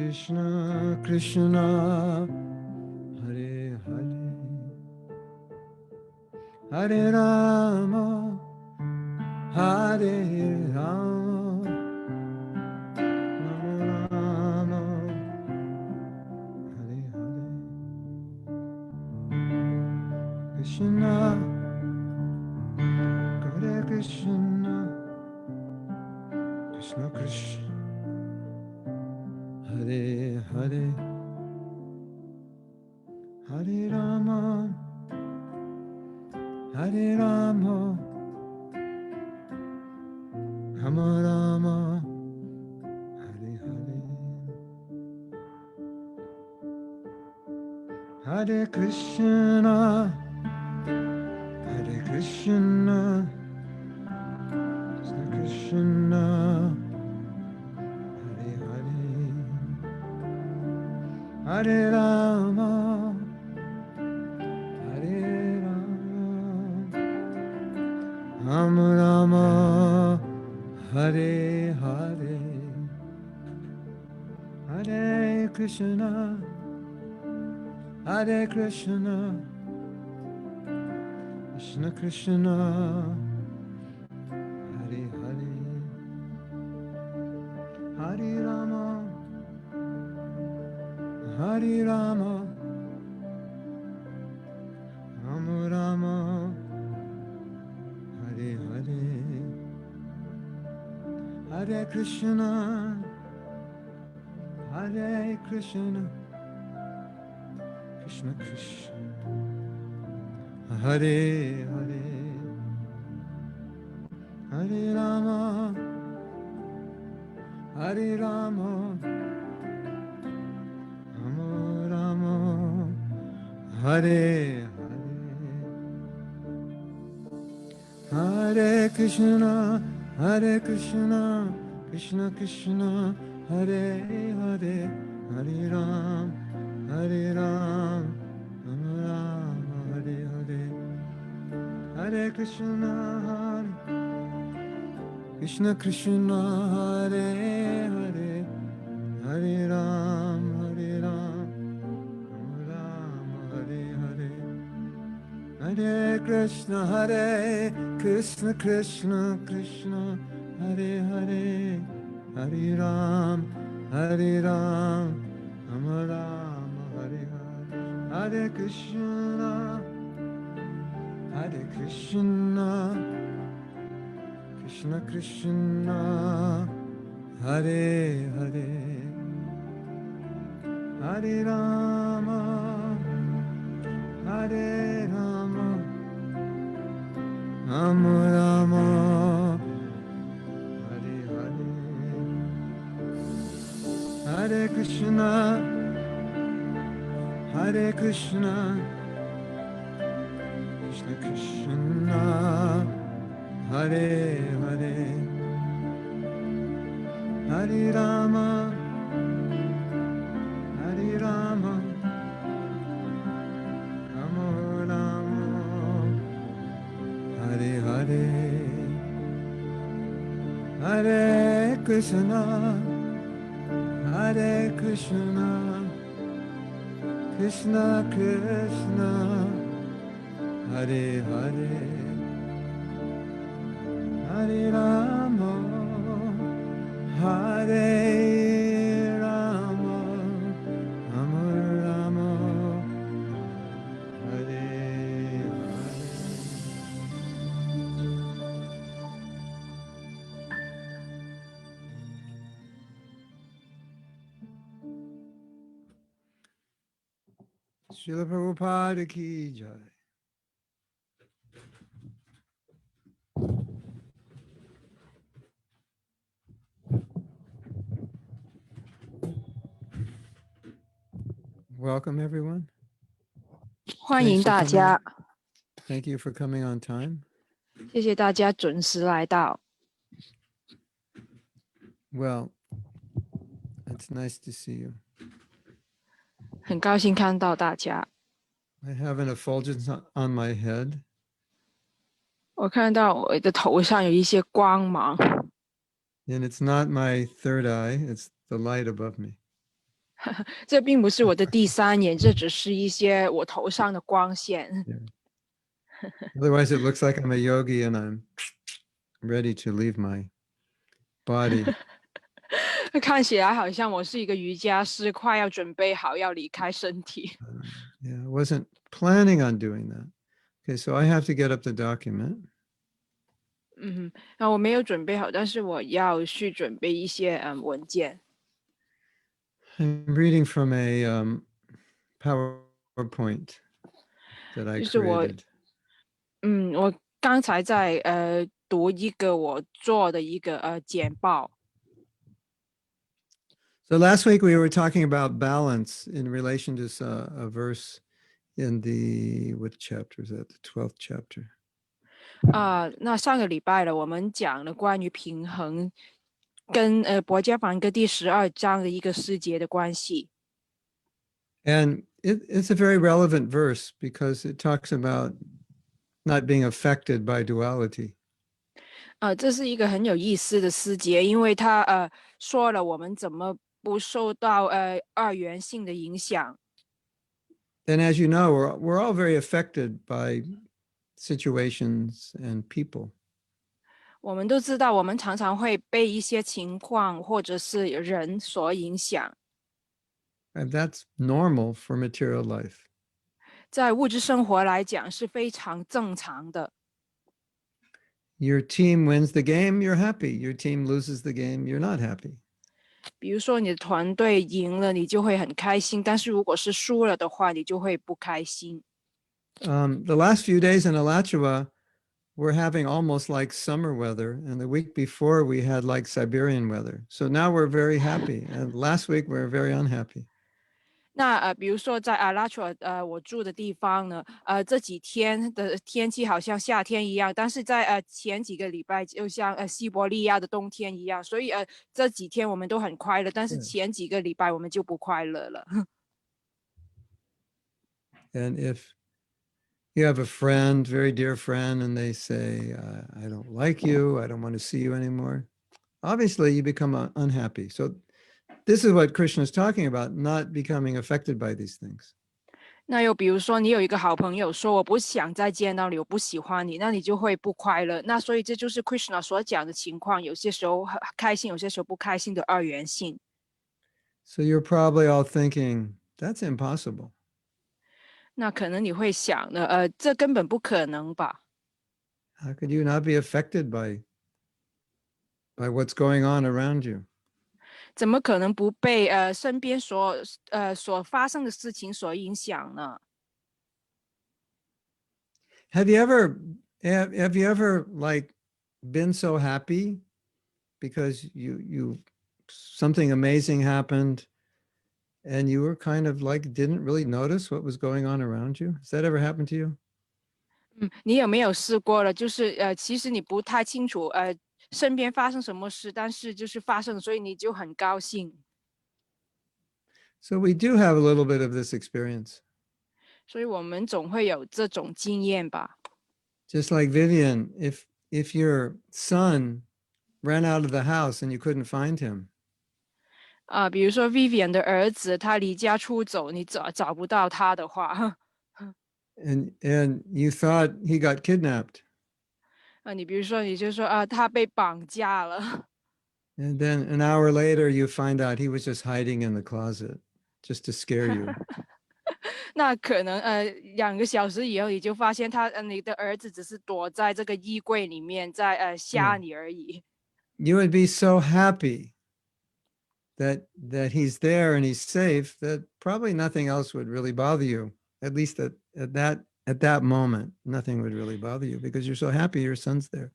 Krishna Krishna Hare Hare Hare Rama Hare Rama Rama Rama Hare Hare Krishna Hare Krishna Krishna Krishna Hare Hare Hare Rama Hare Rama Rama Rama Hare Hare Hare Krishna Hare Krishna Krishna Krishna Hare Hare Hare Rama Hare Rama Rama Rama Hare Hare Hare Krishna Hare Krishna Krishna Krishna Hare Hare Hare Rama Hare Rama Rama Rama Hare Hare Hare Krishna Hare Krishna Krishna Krishna Hare Hare Hare Rama Hare Rama Rama Rama Hare Hare Hare Krishna Hare Krishna Krishna Krishna Hare Hare Hare Ram Hare Ram Rama Rama Hare Hare Hare Krishna Krishna Krishna Hare Hare Hare Ram Rama Rama Hare Hare Hare Krishna Krishna Krishna Hare Hare Hare Ram Rama Rama Hare Hare Hare Krishna Krishna Krishna Hare Hare Hare Rama Rama Rama Hare Hare Hare Krishna Krishna Krishna Hare Hare Hare Rama Rama Rama Hare Hare Hare Krishna Krishna Krishna Hare Hare Hare Rama Hare Rama Rama Rama Hare Hare Srila Prabhupada ki jai. Welcome everyone. 欢迎大家， Thank you for coming on time. 谢谢大家准时来到。 Well, it's nice to see you. 很高兴看到大家。 I have an effulgence on my head. 我看到我的头上有一些光芒， And it's not my third eye, it's the light above me. 这并不是我的第三眼，这只是一些我头上的光线。Yeah. Otherwise, it looks like I'm a yogi and I'm ready to leave my body. 看起来好像我是一个瑜伽师，快要准备好要离开身体。Yeah, I wasn't planning on doing that. Okay, so I have to get up the document. 那我没有准备好，但是我要去准备一些文件。I'm reading from a PowerPoint that I 就是我 created. 我刚才在读一个我做的一个简报。So last week we were talking about balance in relation to a verse in what chapter is that? The 12th chapter. 那上个礼拜了，我们讲了关于平衡跟伯家梵歌第12章的一个诗节的关系。And it's a very relevant verse because it talks about not being affected by duality. 这是一个很有意思的诗节，因为它说了我们怎么不受到二元性的影响。And as you know, we're all very affected by situations and people. 我们都知道，我们常常会被一些情况或者是人所影响。And that's normal for material life. 在物质生活来讲是非常正常的。Your team wins the game, you're happy. Your team loses the game, you're not happy. 比如说你的团队赢了，你就会很开心；但是如果是输了的话，你就会不开心。The last few days in Alachua, we're having almost like summer weather. And the week before, we had like Siberian weather. So now we're very happy. And last week, we were very unhappy. 那比如说在阿拉楚我住的地方呢，这几天的天气好像夏天一样，但是在前几个礼拜就像西伯利亚的冬天一样，所以这几天我们都很快乐，但是前几个礼拜我们就不快乐了。And if you have a friend, very dear friend, and they say, I don't like you, I don't want to see you anymore, obviously you become unhappy. So this is what Krishna is talking about, not becoming affected by these things. 那又比如说，你有一个好朋友说我不想再见到你，我不喜欢你，那你就会不快乐。那所以这就是 Krishna 所讲的情况，有些时候开心，有些时候不开心的二元性。So you're probably all thinking, that's impossible. 那可能你会想呢，这根本不可能吧？ How could you not be affected by what's going on around you? 怎么可能不被身边所发生的事情所影响呢？ Have you ever like been so happy because you something amazing happened and you were kind of like didn't really notice what was going on around you? Has that ever happened to you? 你有没有试过了？就是其实你不太清楚身边发生什么事，但是就是发生，所以你就很高兴。So we do have a little bit of this experience. 所以我们总会有这种经验吧。Just like Vivian, if your son ran out of the house and you couldn't find him, 比如说 Vivian 的儿子，他离家出走，你找不到他的话，and you thought he got kidnapped, 你比如说你就说他被绑架了，and then an hour later you find out he was just hiding in the closet just to scare you. 那可能2个小时以后你就发现你的儿子只是躲在这个衣柜里面在吓你而已。You would be so happy that he's there and he's safe that probably nothing else would really bother you. At least at that moment, nothing would really bother you because you're so happy your son's there.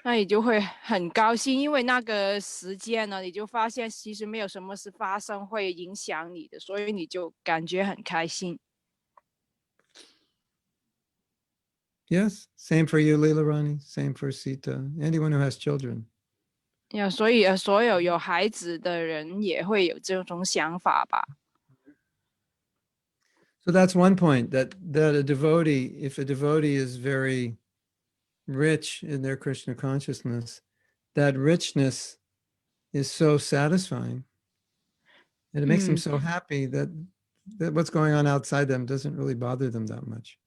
那你就会很高兴，因为那个时间呢，你就发现其实没有什么事发生会影响你的，所以你就感觉很开心。Yes, same for you, Leela Rani. Same for Sita. Anyone who has children. 所以所有孩子的人也会有这种想法吧。So that's one point that a devotee, if a devotee is very rich in their Krishna consciousness, that richness is so satisfying. And it makes them 嗯，so happy that what's going on outside them doesn't really bother them that much.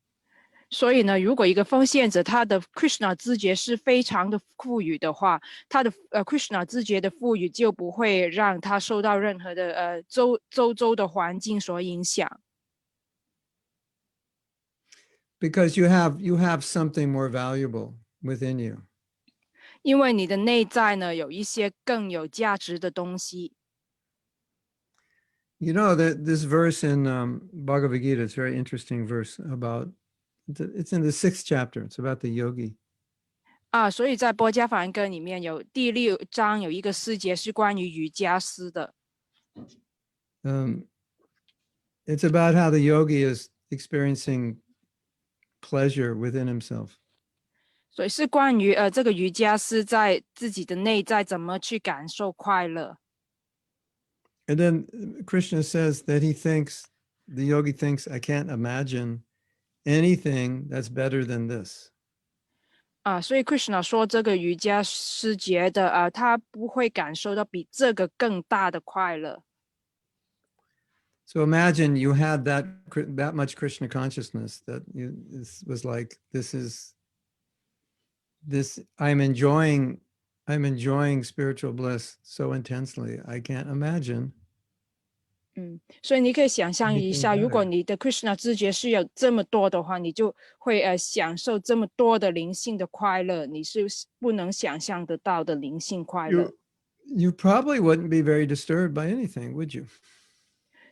所以呢，如果一个奉献者他的 Krishna 知觉是非常的富裕的话，他的Krishna 知觉的富裕就不会让他受到任何的周的环境所影响。Because you have something more valuable within you. 因为你的内在呢有一些更有价值的东西。You know that this verse in Bhagavad Gita, it's a very interesting verse about, it's in the 6th chapter. It's about the yogi. 啊，所以在波迦梵歌里面有第6章有一个诗节是关于瑜伽师的。It's about how the yogi is experiencing pleasure within himself. 所以是关于这个瑜伽师在自己的内在怎么去感受快乐。And then Krishna says that the yogi thinks, I can't imagine anything that's better than this. 啊，所以 Krishna 说这个瑜伽师觉得他不会感受到比这个更大的快乐。So imagine you had that much Krishna consciousness that this was like, I'm enjoying spiritual bliss so intensely. I can't imagine 所以你可以想象一 anything 下，如果 better. 你的 Krishna 知觉是有这么多的话，你就会享受这么多的灵性的快乐，你是不能想象得到的灵性快乐。You probably wouldn't be very disturbed by anything, would you?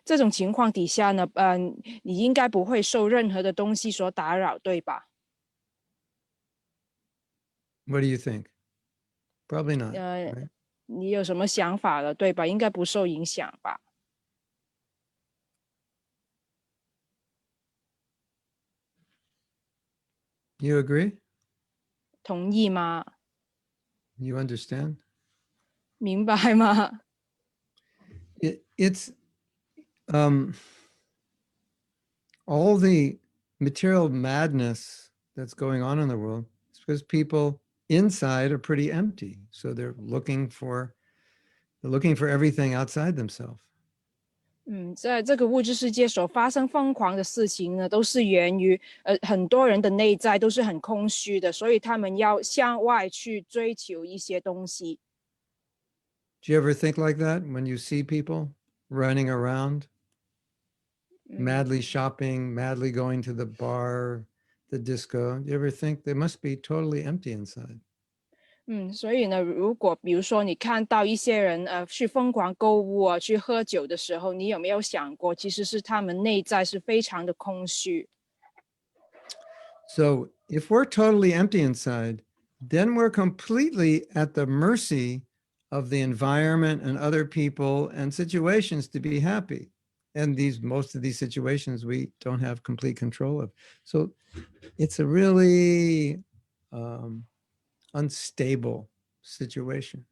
这种情况底下呢，你应该不会受任何的东西所打扰，对吧？What do you think? Probably not, 呃， right? 你有什么想法了，对吧？应该不受影响吧？ You agree? 同意吗？ You understand? 明白吗？ It's all the material madness that's going on in the world is because people inside are pretty empty. So they're looking for everything outside themselves. 在这个物质世界所发生疯狂的事情呢，都是源于很多人的内在都是很空虚的，所以他们要向外去追求一些东西。Do you ever think like that when you see people running around, madly shopping, madly going to the bar, the disco? Do you ever think they must be totally empty inside? 所以呢，如果比如说你看到一些人去疯狂购物啊，去喝酒的时候，你有没有想过，其实是他们内在是非常的空虚？ So if we're totally empty inside, then we're completely at the mercy of the environment and other people and situations to be happy. And most of these situations we don't have complete control of. So it's a really unstable situation.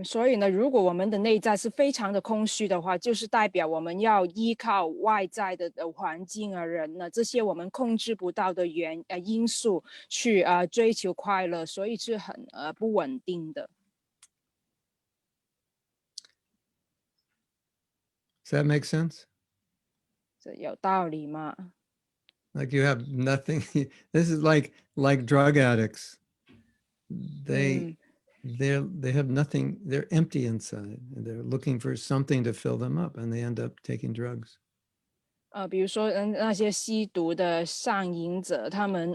所以呢，如果我们的内在是非常的空虚的话，就是代表我们要依靠外在的环境啊、人呢这些我们控制不到的因素去追求快乐，所以是很不稳定的。Does that make sense? 这有道理吗？ Like you have nothing. This is like drug addicts. They have nothing. They're empty inside, and they're looking for something to fill them up, and they end up taking drugs. 比如说那些吸毒的上瘾者，他们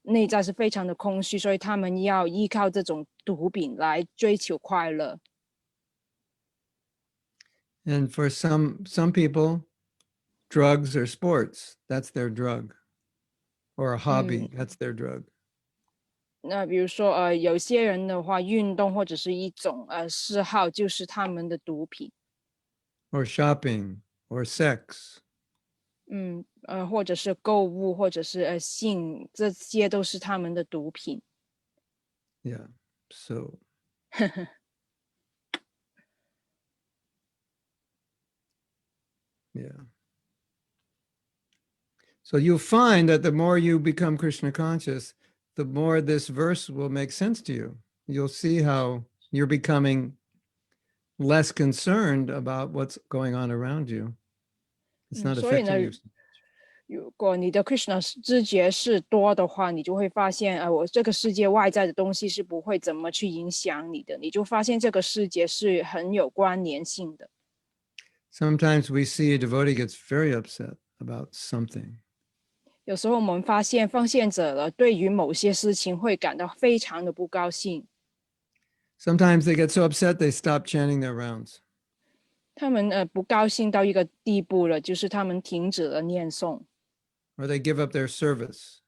内在是非常的空虚，所以他们要依靠这种毒品来追求快乐。And for some people, drugs or sports, that's their drug, or a hobby, that's their drug. 那比如说有些人的话，运动或者是一种嗜好，就是他们的毒品。Or shopping, or sex. 或者是购物，或者是性，这些都是他们的毒品。Yeah. So yeah. So you'll find that the more you become Krishna conscious, the more this verse will make sense to you. You'll see how you're becoming less concerned about what's going on around you. It's not 所以呢， affecting you. 如果你的 Krishna 知觉是多的话，你就会发现，我这个世界外在的东西是不会怎么去影响你的，你就发现这个世界是很有关联性的。Sometimes we see a devotee gets very upset about something. 有时候我们发现奉献者了对于某些事情会感到非常的不高兴。Sometimes they get so upset they stop chanting their rounds. 他们不高兴到一个地步了，就是他们停止了念诵， Or they give up their service.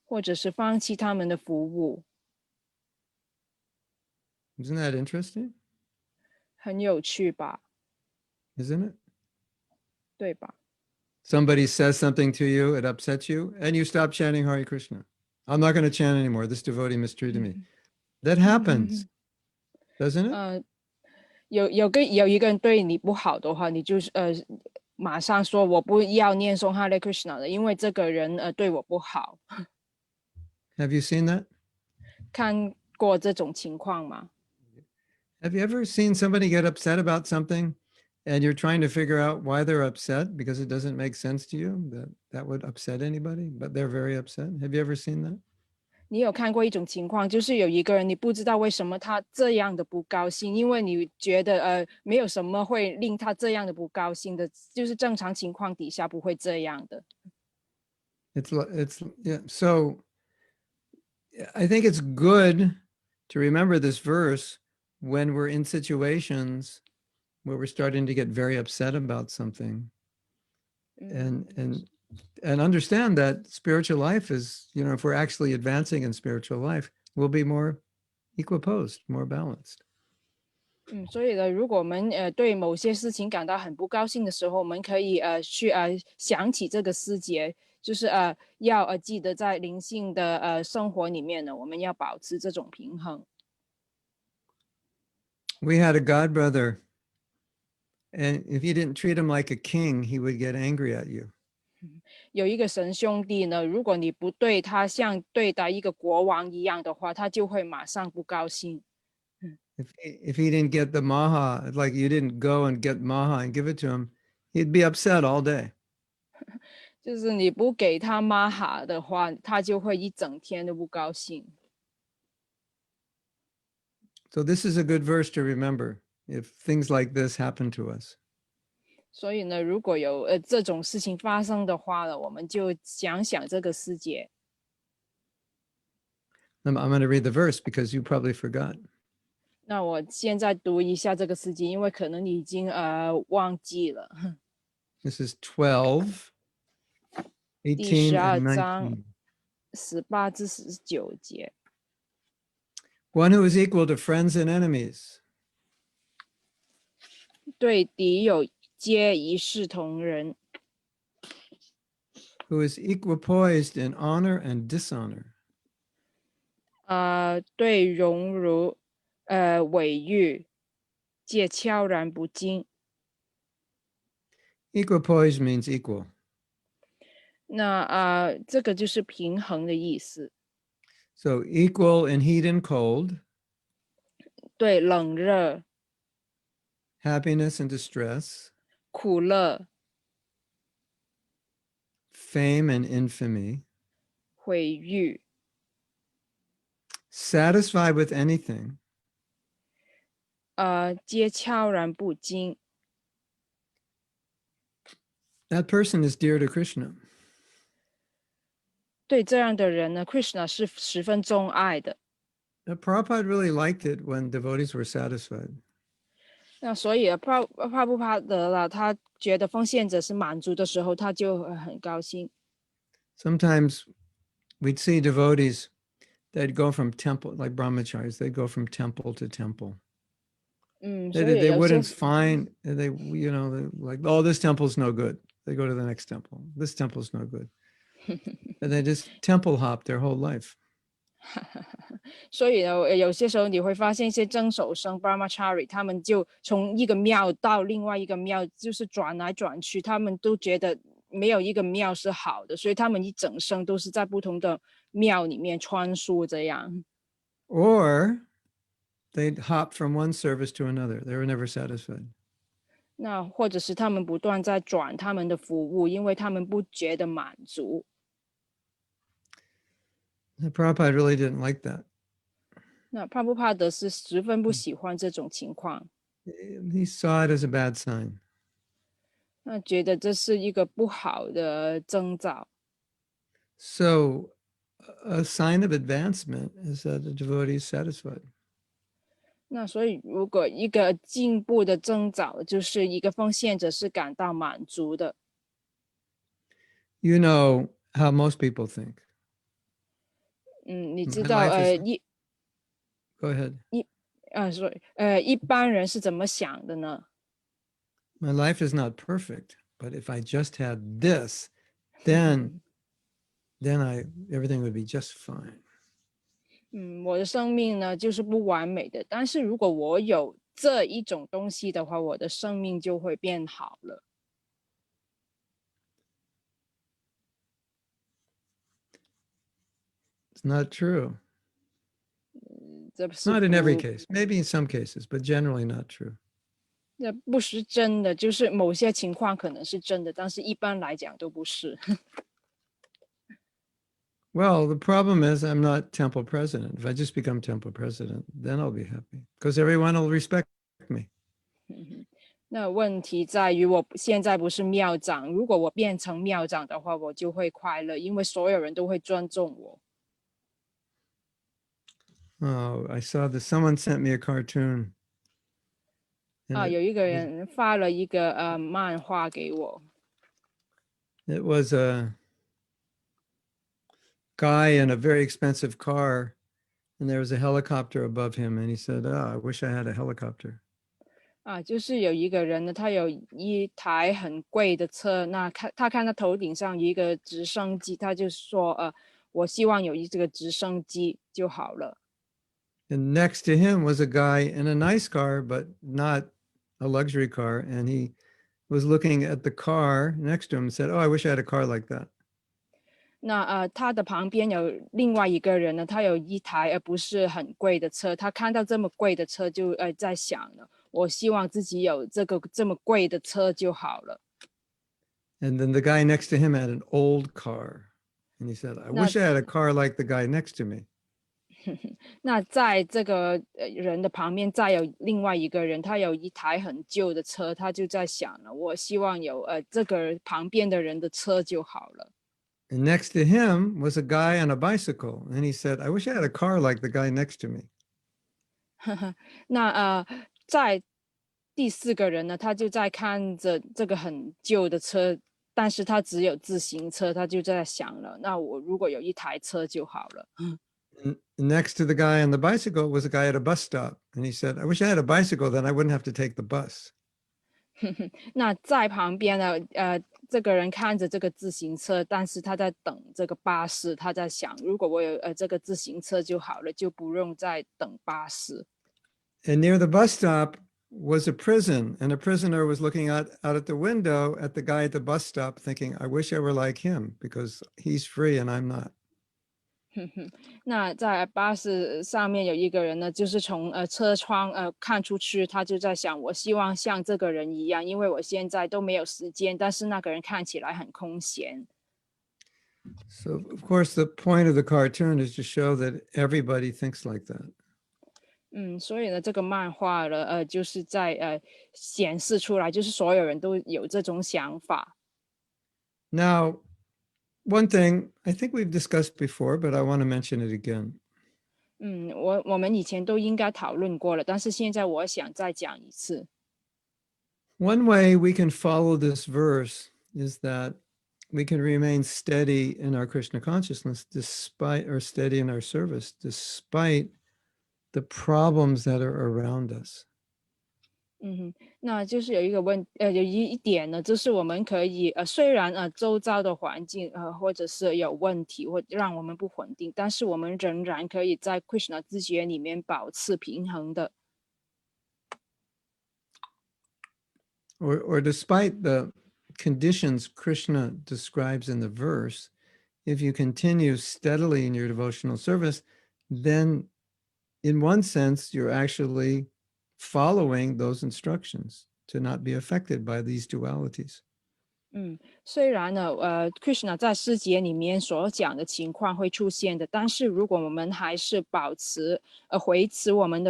或者是放弃他们的服务。 Isn't that interesting? 很有趣吧？ Isn't it? 对吧？ Somebody says something to you, it upsets you, and you stop chanting Hare Krishna. I'm not going to chant anymore. This devotee mistreated me. That happens, doesn't it? 有一个人对你不好的话，你就是马上说我不要念诵 Hare Krishna 了，因为这个人对我不好。 Have you seen that? 看过这种情况吗？ Have you ever seen somebody get upset about something and you're trying to figure out why they're upset because it doesn't make sense to you that that would upset anybody, but they're very upset? Have you ever seen that? 你有看过一种情况，就是有一个人你不知道为什么他这样的不高兴，因为你觉得没有什么会令他这样的不高兴的，就是正常情况底下不会这样的。 It's yeah. So I think it's good to remember this verse when we're in situations where we're starting to get very upset about something, and understand that spiritual life is, if we're actually advancing in spiritual life, we'll be more equiposed, more balanced. 所以呢，如果我们对某些事情感到很不高兴的时候，我们可以去想起这个思节，就是要记得在灵性的生活里面呢，我们要保持这种平衡。 We had a god brother, and if you didn't treat him like a king, he would get angry at you. 有一个神兄弟呢，如果你不对他像对待一个国王一样的话，他就会马上不高兴。 If he didn't get the maha, like you didn't go and get maha and give it to him, he'd be upset all day. 就是你不给他玛哈的话，他就会一整天都不高兴。 So this is a good verse to remember if things like this happen to us. 所以呢，如果有这种事情发生的话呢，我们就想想这个师姐。 I'm going to read the verse because you probably forgot. 那我现在读一下这个诗经，因为可能你已经忘记了。 This is 12, 第 18, 12 and 章 19. 18至19节。 One who is equal to friends and enemies, 对敌友皆一视同仁， who is equipoised in honor and dishonor, 对荣辱伟誉皆悄然不惊。 Equipoised means equal. 那这个就是平衡的意思。 So equal in heat and cold, 对冷热、 happiness and distress, 苦乐、 fame and infamy, 毁誉， satisfied with anything, 皆悄然不惊。 that person is dear to Krishna. 对这样的人呢 ，Krishna 是十分钟爱的。 Now, Prabhupada really liked it when devotees were satisfied. 那所以帕布帕德了，他觉得奉献者是满足的时候，他就很高兴。 Sometimes we'd see devotees, they'd go from temple, like brahmacharis, they'd go from temple to temple. 所以 They 有些 wouldn't find, they like, oh, this temple's no good. They go to the next temple. This temple's no good. And they just temple hop their whole life. 所以呢，有些时候你会发现一些真守生 brahmachari， 他们就从一个庙到另外一个庙，就是转来转去，他们都觉得没有一个庙是好的，所以他们一整生都是在不同的庙里面穿梭这样。Or they'd hop from one service to another. They were never satisfied. 那或者是他们不断在转他们的服务，因为他们不觉得满足。The Prabhupada really didn't like that. 那帕布帕德是十分不喜欢这种情况， He saw it as a bad sign. 那觉得这是一个不好的征兆。So a sign of advancement is that the devotee is satisfied. 那所以，如果一个进步的征兆，就是一个奉献者是感到满足的。You know how most people think. 你知 My 道 life is. Go ahead. 所以一般人是怎么想的呢？ My life is not perfect, but if I just had this, then everything would be just fine. 我的生命呢就是不完美的，但是如果我有这一种东西的话，我的生命就会变好了。It's not true. 这是 Not in every 不 case. Maybe in some cases, but generally not true. 这不是真的，就是某些情况可能是真的，但是一般来讲都不是。Well, the problem is I'm not temple president. If I just become temple president, then I'll be happy because everyone will respect me. 那问题在于我现在不是庙长，如果我变成庙长的话，我就会快乐，因为所有人都会尊重我。Oh, I saw this. Someone sent me a cartoon. 有一个人发了一个漫画给我。It was a guy in a very expensive car, and there was a helicopter above him, and he said, "Oh, I wish I had a helicopter." 就是有一个人呢，他有一台很贵的车，那他看到头顶上有一个直升机，他就说我希望有这个直升机就好了。And next to him was a guy in a nice car, but not a luxury car, and he was looking at the car next to him and said, "Oh, I wish I had a car like that." 那他的旁边有另外一个人呢，他有一台不是很贵的车，他看到这么贵的车就在想了，我希望自己有这么贵的车就好了。And then the guy next to him had an old car, and he said, "I wish I had a car like the guy next to me." 那在这个人的旁边再有另外一个人，他有一台很旧的车，他就在想了，我希望有这个旁边的人的车就好了。And next to him was a guy on a bicycle, and he said, "I wish I had a car like the guy next to me." 那在第四个人呢，他就在看着这个很旧的车，但是他只有自行车，他就在想了，那我如果有一台车就好了。And next to the guy on the bicycle was a guy at a bus stop, and he said, "I wish I had a bicycle, then I wouldn't have to take the bus." 那在旁边呢，这个人看着这个自行车，但是他在等这个巴士，他在想，如果我有这个自行车就好了，就不用再等巴士。And near the bus stop was a prison, and a prisoner was looking out at the window at the guy at the bus stop, thinking, "I wish I were like him because he's free and I'm not." 那在巴士上面有一个人呢，就是从车窗看出去，他就在想，我希望像这个人一样，因为我现在都没有时间，但是那个人看起来很空闲。So, of course, the point of the cartoon is to show that everybody thinks like that. 所以呢，这个漫画呢，就是在显示出来，就是所有人都有这种想法。Now, one thing I think we've discussed before, but I want to mention it again. 我们以前都应该讨论过了，但是现在我想再讲一次。One way we can follow this verse is that we can remain steady in our Krishna consciousness or steady in our service, despite the problems that are around us. 那就是有一点呢，就是我们可以虽然周遭的环境或者是有问题或让我们不稳定，但是我们仍然可以在 Krishna 自觉里面保持平衡的。Or despite the conditions Krishna describes in the verse, if you continue steadily in your devotional service, then in one sense, you're actually following those instructions to not be affected by these dualities. 虽然呢Krishna 在诗节里面所讲的情况会出现的，但是如果我们还是保持维持我们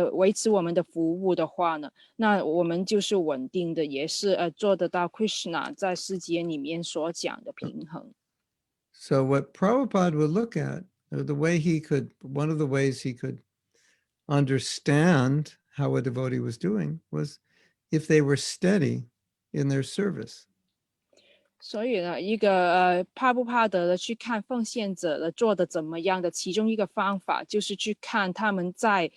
的服务的话呢，那我们就是稳定的，也是做得到 Krishna 在诗节里面所讲的平衡。So what Prabhupada would look at, or one of the ways he could understand how a devotee was doing was if they were steady in their service. 所以呢，一个怕不怕得的去看奉献者的做的怎么样的，其中一个方法就是去看他们在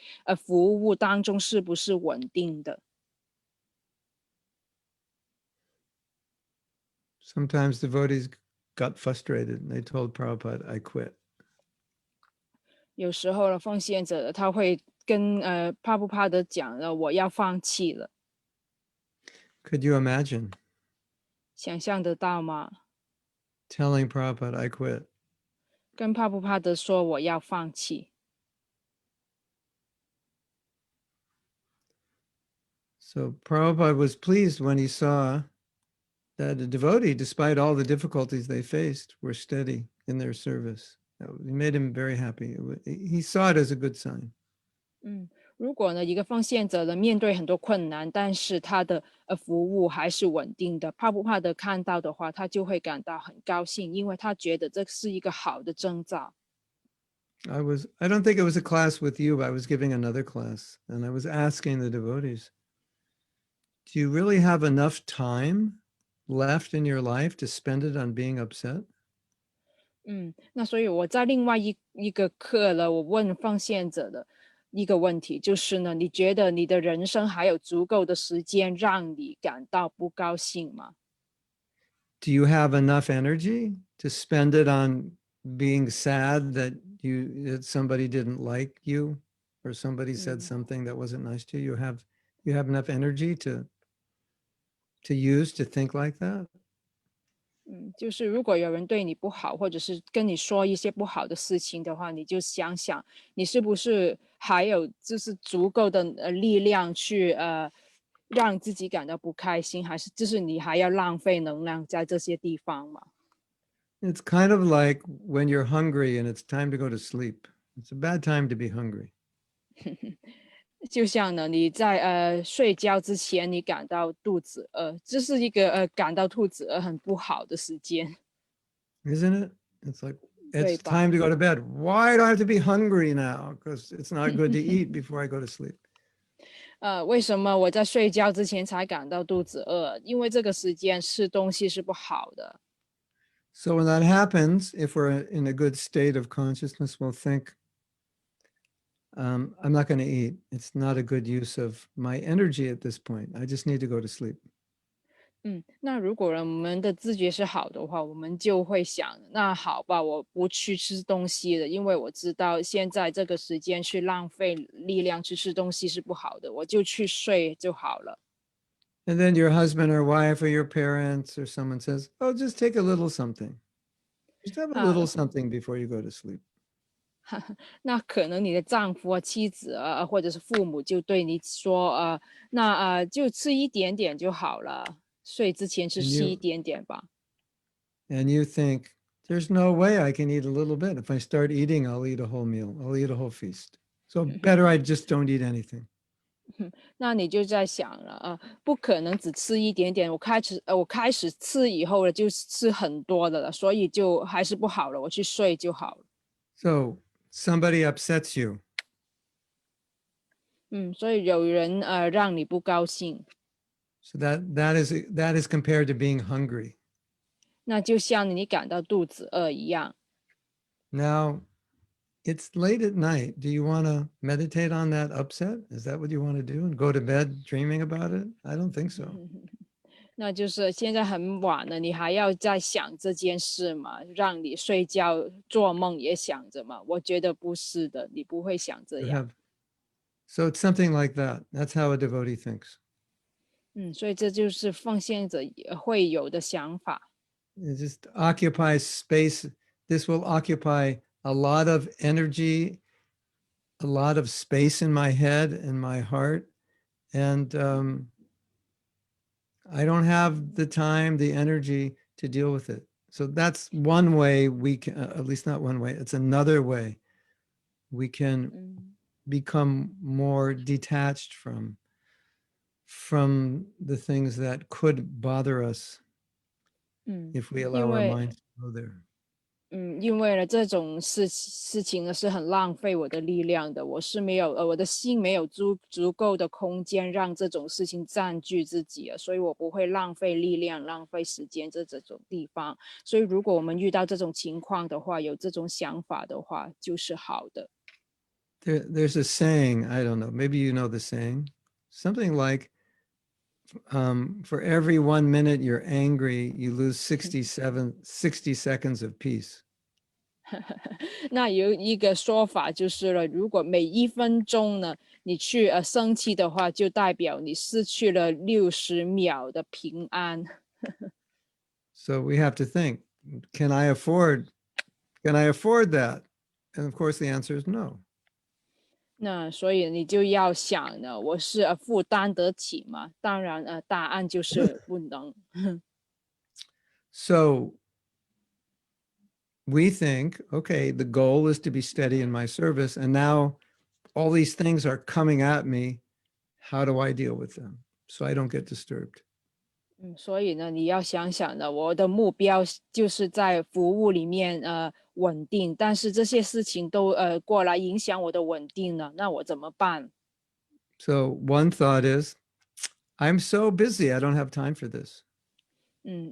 服务当中是不是稳定的。Sometimes devotees got frustrated and they told Prabhupada, I quit. 有时候呢，奉献者他会跟怕不怕得讲了，我要放弃了。Could you imagine 想象得到吗？ telling Prabhupada, I quit? 跟怕不怕得说我要放弃。So Prabhupada was pleased when he saw that a devotee, despite all the difficulties they faced, were steady in their service. It made him very happy. He saw it as a good sign. 如果呢，一个奉献者呢面对很多困难，但是他的服务还是稳定的，怕不怕得看到的话，他就会感到很高兴，因为他觉得这是一个好的征兆。I don't think it was a class with you, but I was giving another class, and I was asking the devotees, do you really have enough time left in your life to spend it on being upset? 那所以我在另外一个课了，我问奉献者的一个问题，就是呢，你觉得你的人生还有足够的时间让你感到不高兴吗？ Do you have enough energy to spend it on being sad that somebody didn't like you or somebody said something that wasn't nice to you? You have enough energy to use to think like that? 就是如果有人对你不好，或者是跟你说一些不好的事情的话，你就想想，你是不是还有就是足够的力量去让自己感到不开心，还是就是你还要浪费能量在这些地方嘛？ It's kind of like when you're hungry and it's time to go to sleep. It's a bad time to be hungry. 就像呢，你在睡觉之前，你感到肚子饿，这是一个感到肚子饿很不好的时间，Isn't it? It's like, 对 it's 吧？time to go to bed. Why do I have to be hungry now? Because it's not good to eat before I go to sleep. 为什么我在睡觉之前才感到肚子饿？因为这个时间吃东西是不好的。So when that happens, if we're in a good state of consciousness, we'll think, I'm not going to eat. It's not a good use of my energy at this point. I just need to go to sleep. 那如果我们的自觉是好的话，我们就会想，那好吧，我不去吃东西了，因为我知道现在这个时间去浪费力量去吃东西是不好的，我就去睡就好了。And then your husband or wife or your parents or someone says, oh, just take a little something. Just have a little something before you go to sleep. 那可能你的丈夫啊、妻子啊，或者是父母就对你说，那就吃一点点就好了，睡之前吃一点点吧。And you think, there's no way I can eat a little bit. If I start eating, I'll eat a whole meal. I'll eat a whole feast. So better I just don't eat anything. 那你就在想了不可能只吃一点点，我开始吃以后了，就吃很多的了，所以就还是不好了，我去睡就好了。So somebody upsets you. 所以有人让你不高兴， So that is compared to being hungry. 那就像你感到肚子饿一样。 Now, it's late at night. Do you want to meditate on that upset? Is that what you want to do and go to bed dreaming about it? I don't think so. 那就是现在很晚了，你还要再想这件事吗？让你睡觉做梦也想着吗？我觉得不是的，你不会想这样。So it's something like that. That's how a devotee thinks. 所以这就是奉献者会有的想法。It just occupies space. This will occupy a lot of energy a lot of space in my head and my heart, and I don't have the time, the energy to deal with it. So that's one way we can, at least not one way, it's another way we can 嗯 become more detached from the things that could bother us 嗯，if we 因 allow our 为 minds to go there. 因为呢，这种事情呢是很浪费我的力量的，我是没有我的心没有足够的空间让这种事情占据自己了，所以我不会浪费力量、浪费时间这种地方。所以如果我们遇到这种情况的话，有这种想法的话，就是好的。There's a saying, I don't know, maybe you know the saying, something like, for every 1 minute you're angry, you lose 60 seconds of peace. 那有一个说法就是了，如果每1分钟呢，你去生气的话，就代表你失去了60秒的平安。So we have to think, can I afford that? And of course the answer is no. 那所以你就要想呢，我是负担得起吗？当然答案就是不能。So we think, okay, the goal is to be steady in my service, and now all these things are coming at me. How do I deal with them so I don't get disturbed? 所以呢，你要想想呢，我的目标就是在服务里面稳定，但是这些事情都过来影响我的稳定了，那我怎么办？So one thought is, I'm so busy, I don't have time for this.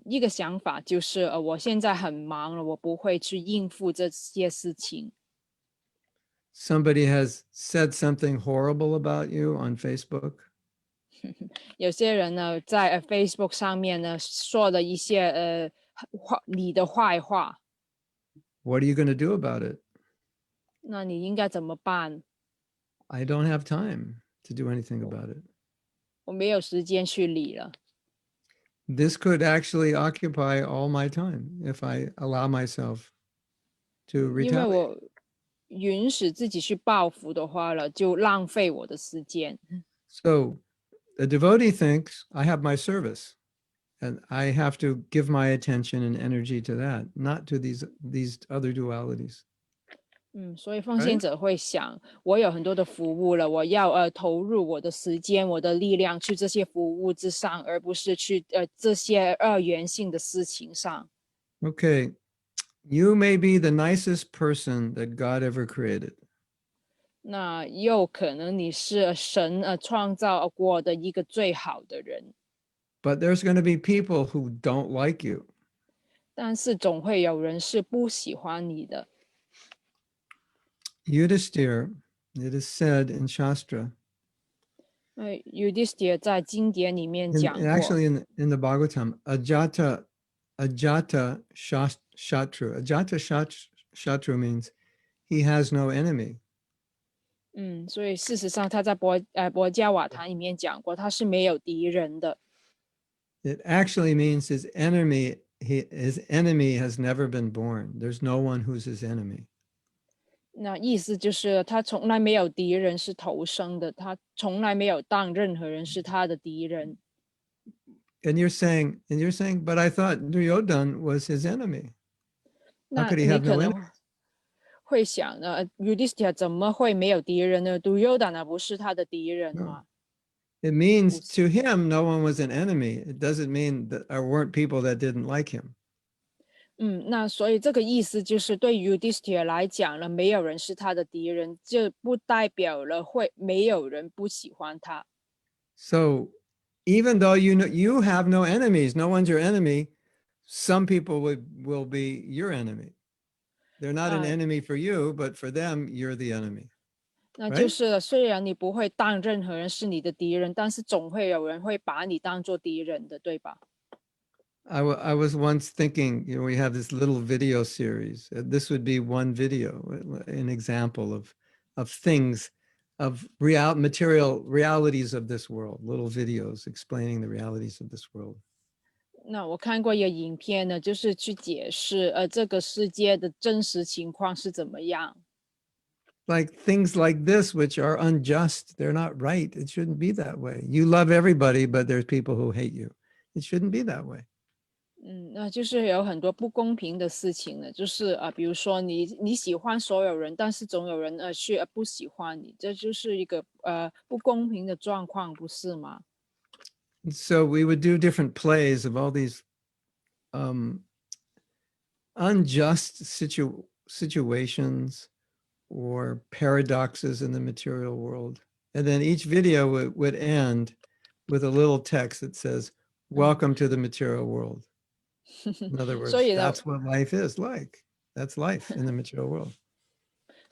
一个想法就是我现在很忙了，我不会去应付这些事情。Somebody has said something horrible about you on Facebook. 有些人呢，在Facebook 上面呢说了一些你的坏话，What are you going to do about it? 那你应该怎么办？I don't have time to do anything about it. 我没有时间去理了。This could actually occupy all my time if I allow myself to 因为 retaliate. 我允许自己去报复的话了，就浪费我的时间。So the devotee thinks, I have my service and I have to give my attention and energy to that, not to these other dualities. 所以奉献 Right? 者会想，我有很多的服务了，我要投入我的时间、我的力量去这些服务之上，而不是去这些二元性的事情上。Okay. You may be the nicest person that God ever created. 那又可能你是神创造过的一个最好的人， But there's going to be people who don't like you. 但是总会有人是不喜欢你的。Yudhisthira, it is said in Shastra, Yudhisthira 在经典里面讲过， actually in the Bhagavatam, ajata shatru. Shatru means he has no enemy. 所以事实上他在博迦瓦坛里面讲过，他是没有敌人的。It actually means his enemy has never been born. There's no one who's his enemy. 那意思就是他从来没有敌人是投生的，他从来没有当任何人是他的敌人。And you're saying, but I thought Duryodhan was his enemy. How 那 could he 你 have 可 no 能 enemy? 会想呢，Yudhisthira 怎么会没有敌人呢？Duryodhana 不是他的敌人 No. 吗？ It means to him, no one was an enemy. It doesn't mean that there weren't people that didn't like him. 那所以这个意思就是对 Yudhisthira 来讲呢，没有人是他的敌人，这不代表了会没有人不喜欢他。So even though you know you have no enemies, no one's your enemy, some people will be your enemy. They're not an enemy for you, but for them, you're the enemy. 那就是虽然你不会当任何人是你的敌人，但是总会有人会把你当做敌人的，对吧？ I was once thinking, we have this little video series. This would be one video, an example of things, of material realities of this world, little videos explaining the realities of this world. 那我看过一个影片呢，就是去解释这个世界的真实情况是怎么样。like things like this, which are unjust. They're not right. It shouldn't be that way. You love everybody, but there's people who hate you. It shouldn't be that way. 那就是有很多不公平的事情呢，就是比如说你喜欢所有人，但是总有人去不喜欢你，这就是一个不公平的状况，不是吗？ So we would do different plays of all these unjust situations or paradoxes in the material world. And then each video would end with a little text that says, "Welcome to the material world." In other 所 words, 以呢，that's what life is like. That's life in the material world.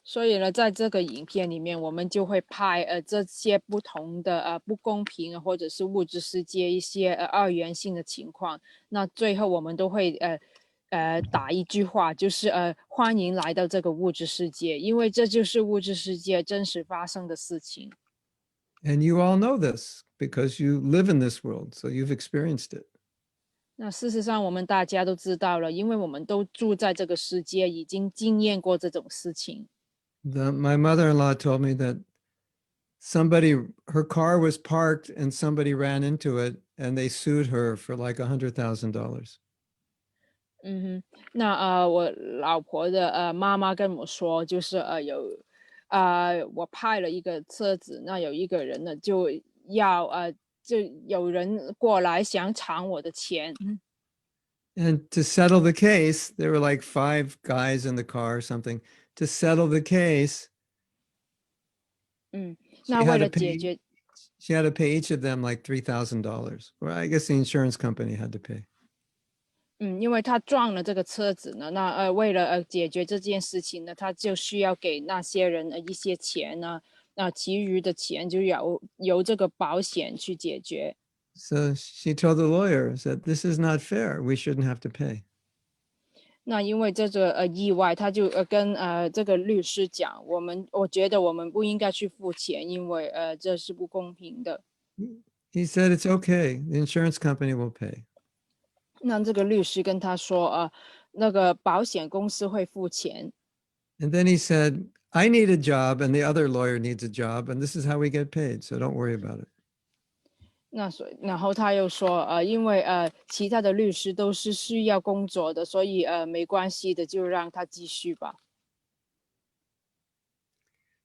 所以呢，在这个影片里面，我们就会拍这些不同的不公平或者是物质世界一些二元性的情况。那最后我们都会打一句话，就是欢迎来到这个物质世界，因为这就是物质世界真实发生的事情。And you all know this because you live in this world, so you've experienced it. 那事实上，我们大家都知道了，因为我们都住在这个世界，已经经验过这种事情。My mother-in-law told me that her car was parked and somebody ran into it and they sued her for like $100,000. 嗯哼，那我老婆的妈妈跟我说，就是我派了一个车子，那有一个人呢就有人过来想抢我的钱。And to settle the case, there were like 5 guys in the car or something. To settle the case, 那 she 为 had to 了解 pay 决 she had to pay each of them like $3,000. Well, I guess the insurance company had to pay. 因为他撞了这个车子呢，那为了解决这件事情呢，他就需要给那些人一些钱呢，那其余的钱就由这个保险去解决。So she told the lawyer, said, "This is not fair. We shouldn't have to pay." 那因为这个意外，他就跟这个律师讲，我觉得我们不应该去付钱，因为这是不公平的。He said, "It's okay. The insurance company will pay." 那这个律师跟他说，那个保险公司会付钱。And then he said, "I need a job and the other lawyer needs a job, and this is how we get paid. So don't worry about it." 然后他又说，因为其他的律师都是需要工作的，所以没关系的，就让他继续吧。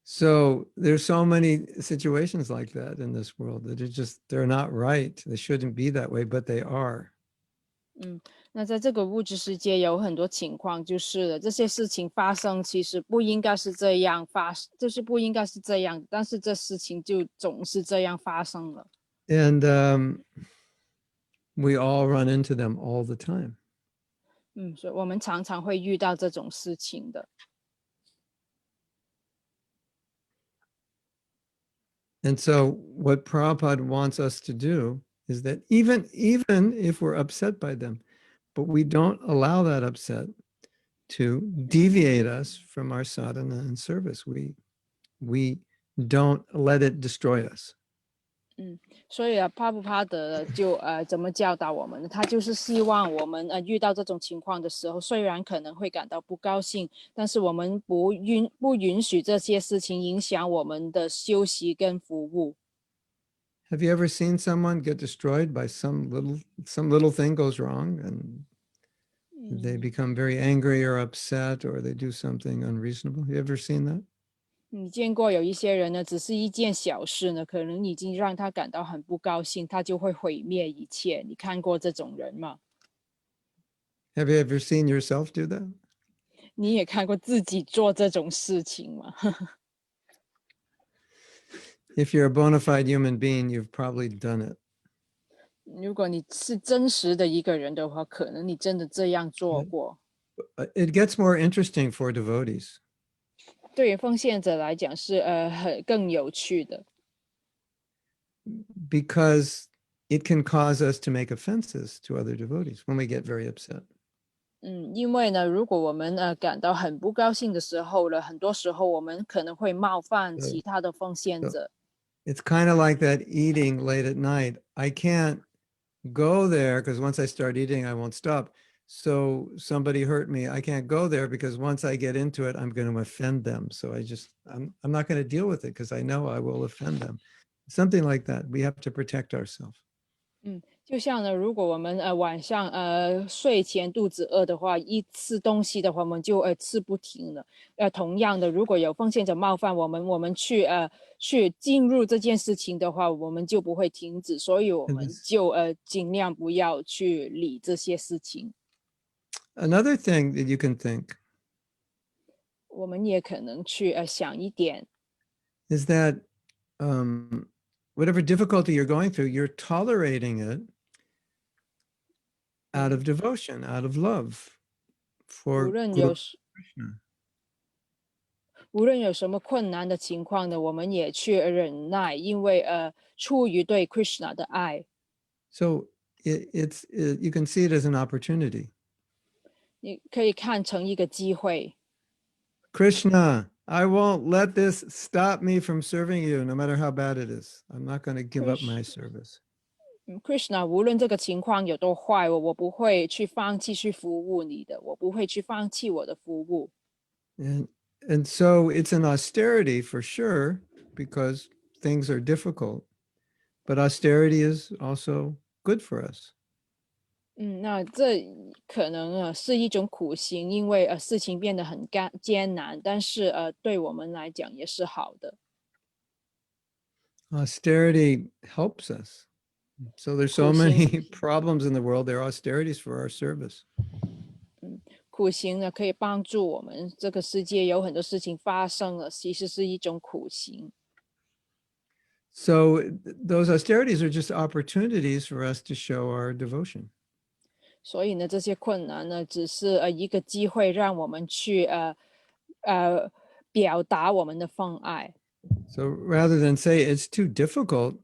So there's so many situations like that in this world that they're not right. They shouldn't be that way, but they are. 那在这个物质世界有很多情况，就是这些事情发生，其实不应该是这样就是不应该是这样，但是这事情就总是这样发生了。And we all run into them all the time. 所以我们常常会遇到这种事情的。And so what Prabhupada wants us to do is that even if we're upset by them, but we don't allow that upset to deviate us from our sadhana and service. We don't let it destroy us. 所以帕布帕德就怎么教导我们呢？他就是希望我们遇到这种情况的时候，虽然可能会感到不高兴，但是我们不允许这些事情影响我们的休息跟服务。Have you ever seen someone get destroyed by some little thing goes wrong and they become very angry or upset or they do something unreasonable? You ever seen that? 你见过有一些人呢，只是一件小事呢，可能已经让他感到很不高兴，他就会毁灭一切。你看过这种人吗？ Have you ever seen yourself do that? 你也看过自己做这种事情吗？ If you're a bona fide human being, you've probably done it. 如果你是真实的一个人的话，可能你真的这样做过。It gets more interesting for devotees. 对于奉献者来讲是更有趣的， because it can cause us to make offenses to other devotees when we get very upset. 因为呢，如果我们感到很不高兴的时候呢，很多时候我们可能会冒犯其他的奉献者。It's kind of like that eating late at night. I can't go there because once I start eating, I won't stop. so somebody hurt me, I can't go there because once I get into it, I'm going to offend them. So I'm not going to deal with it because I know I will offend them. Something like that. We have to protect ourselves. 就像呢，如果我们晚上睡前肚子饿的话，一吃东西的话，我们就吃不停了。同样的，如果有奉献者冒犯我们，我们去进入这件事情的话，我们就不会停止，所以我 And 们 this, 就尽量不要去理这些事情。 another thing that you can think 我们也可能去想一点， is that whatever difficulty you're going through, you're tolerating it out of devotion, out of love 无 for 论 Guru 有 Krishna. 无论有什么困难的情况呢，我们也去忍耐，因为出于对 Krishna 的爱。 So you can see it as an opportunity. 你可以看成一个机会。 Krishna, I won't let this stop me from serving you, no matter how bad it is. I'm not going to give up my service. Krishna， 无论这个情况有多坏，我不会去放弃去服务你的，我不会去放弃我的服务。 And so it's an austerity for sure, because things are difficult. But austerity is also good for us. 那这可能是一种苦行，因为事情变得很艰难，但是对我们来讲也是好的。 Austerity helps us. So there's so many problems in the world. There are austerities for our service. 苦行呢，可以帮助我们。这个世界有很多事情发生了，其实是一种苦行。 So those austerities are just opportunities for us to show our devotion. 所以呢，这些困难呢，只是一个机会，让我们去表达我们的奉爱。 So rather than say it's too difficult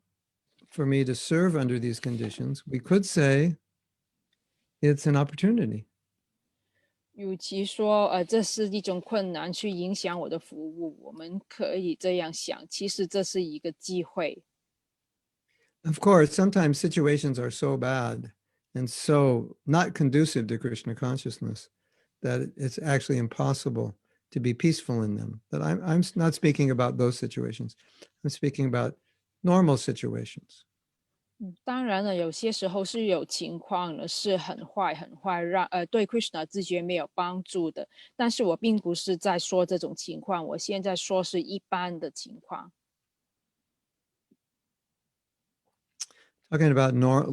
for me to serve under these conditions, we could say it's an opportunity. 与其说这是一种困难去影响我的服务，我们可以这样想，其实这是一个机会。 Of course, sometimes situations are so bad and so not conducive to Krishna consciousness that it's actually impossible to be peaceful in them. But I'm not speaking about those situations. I'm speaking about normal situations. 当然了，有些时候是有情况呢，是很坏很坏，让对 Krishna 自觉没有帮助的。但是我并不是在说这种情况，我现在说是一般的情况。 Talking about normal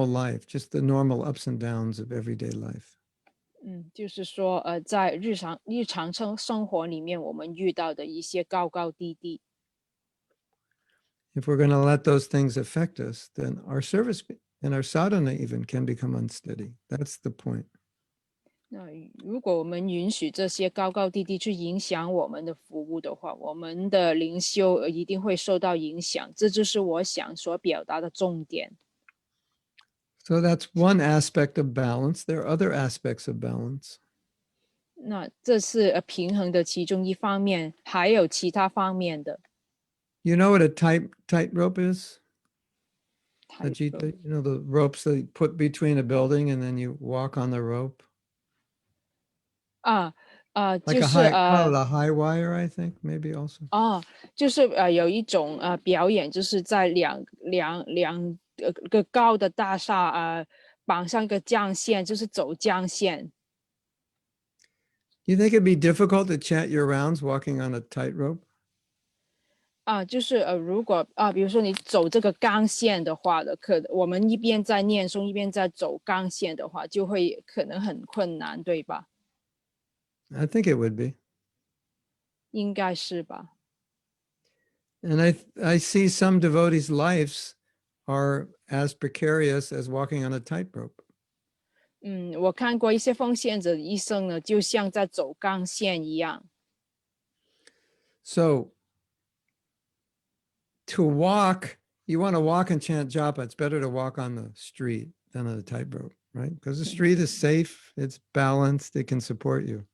life, just the normal ups and downs of everyday life. 就是说在日常生活里面，我们遇到的一些高高低低。 If we're going to let those things affect us, then our service and our sadhana even can become unsteady. That's the point. 那如果我们允许这些高高低低去影响我们的服务的话，我们的灵修一定会受到影响。这就是我想所表达的重点。 So that's one aspect of balance. There are other aspects of balance. 那这是平衡的其中一方面，还有其他方面的。 You know what a tightrope is? Ajita, you know the ropes that you put between a building and then you walk on the rope? 就 Like 是 call it a high wire, I think, maybe also. 就是有一种表演，就是在两个高的大厦绑上一个降线，就是走降线。 Do you think it'd be difficult to chant your rounds walking on a tightrope? 就是如果比如说你走这个钢线的话的，我们一边在念诵一边在走钢线的话，就会可能很困难，对吧？ I think it would be. 应该是吧。 And I see some devotees' lives are as precarious as walking on a tightrope. 我看过一些奉献者的一生呢，就像在走钢线一样。 So to walk, you want to walk and chant japa, it's better to walk on the street than on a tightrope, right? Because the street is safe, it's balanced, it can support you.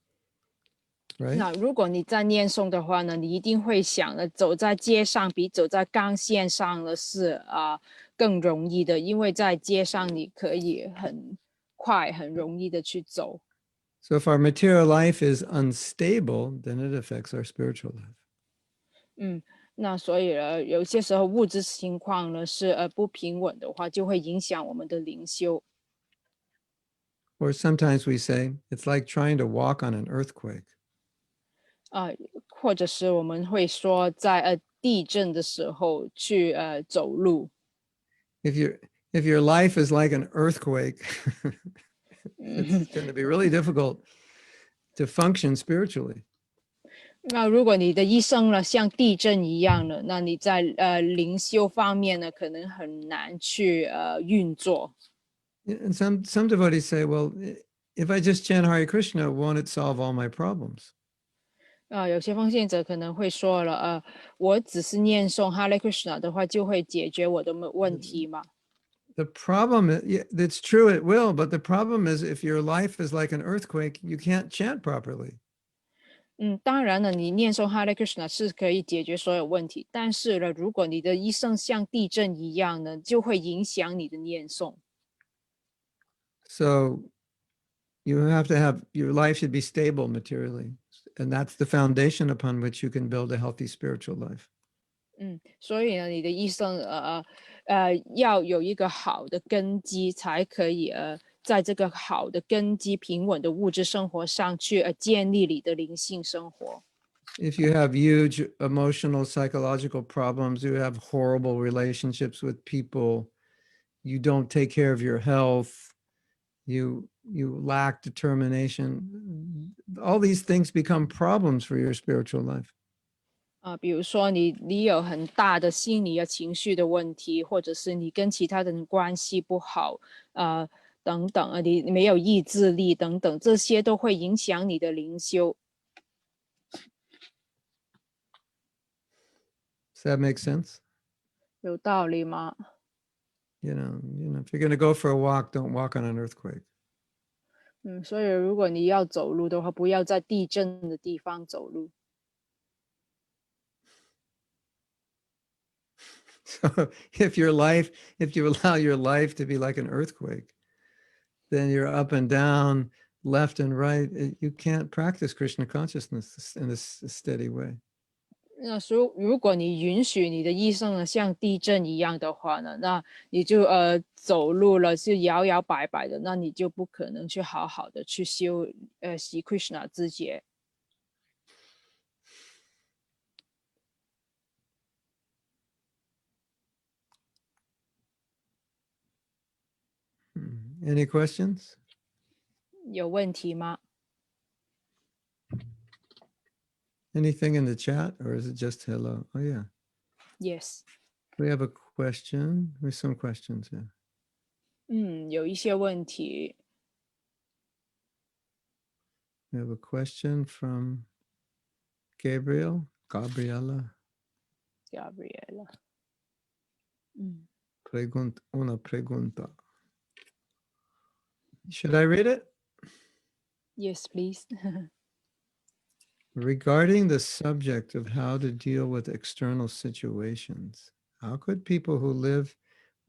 Right? 那如果你在念诵的话呢，你一定会想呢，走在街上比走在钢线上呢是更容易的，因为在街上你可以很快很容易的去走。 So if our material life is unstable, then it affects our spiritual life. 那所以有些时候物质情况呢是不平稳的话，就会影响我们的灵修。 Or sometimes we say it's like trying to walk on an earthquake. 或者是我们会说在地震的时候去走路。 If your life is like an earthquake, it's going to be really difficult to function spiritually. 那如果你的一生呢像地震一样的，那你在灵修方面呢可能很难去运作。 And some devotees say, well, if I just chant Hare Krishna, won't it solve all my problems? 有些奉献者可能会说了，我只是念诵 Hare Krishna 的话，就会解决我的问题嘛。 The problem, it's true, it will, but the problem is if your life is like an earthquake, you can't chant properly. 当然了，你念诵 Hare Krishna 是可以解决所有问题，但是呢，如果你的一生像地震一样呢，就会影响你的念诵。 So you have to have, your life should be stable materially. And that's the foundation upon which you can build a healthy spiritual life. 所以呢，你的一生要有一个好的根基，才可以在这个好的根基、平稳的物质生活上去建立你的灵性生活。 If you have huge emotional, psychological problems, you have horrible relationships with people, you don't take care of your health, you lack determination, all these things become problems for your spiritual life. 比如说你有很大的心理情绪的问题，或者是你跟其他人关系不好，等等你没有意志力等等，这些都会影响你的灵修。 Does that make sense? 有道理吗？ You know, if you're going to go for a walk, don't walk on an earthquake. 所以如果你要走路的话，不要在地震的地方走路。 So if you allow your life to be like an earthquake, then you're up and down, left and right. You can't practice Krishna consciousness in a steady way. 那如果你允许你的医生呢像地震一样的话呢，那你就走路了是摇摇摆摆的，那你就不可能去好好的去修习 Krishna 之节。 Any questions? 有问题吗？ Anything in the chat, or is it just hello? Oh yeah, Yes. we have a question. There's some questions. Yeah. 有一些问题。 We have a question from Gabriela. Gabriela. Una pregunta. Should I read it? Yes, please. Regarding the subject of how to deal with external situations, how could people who live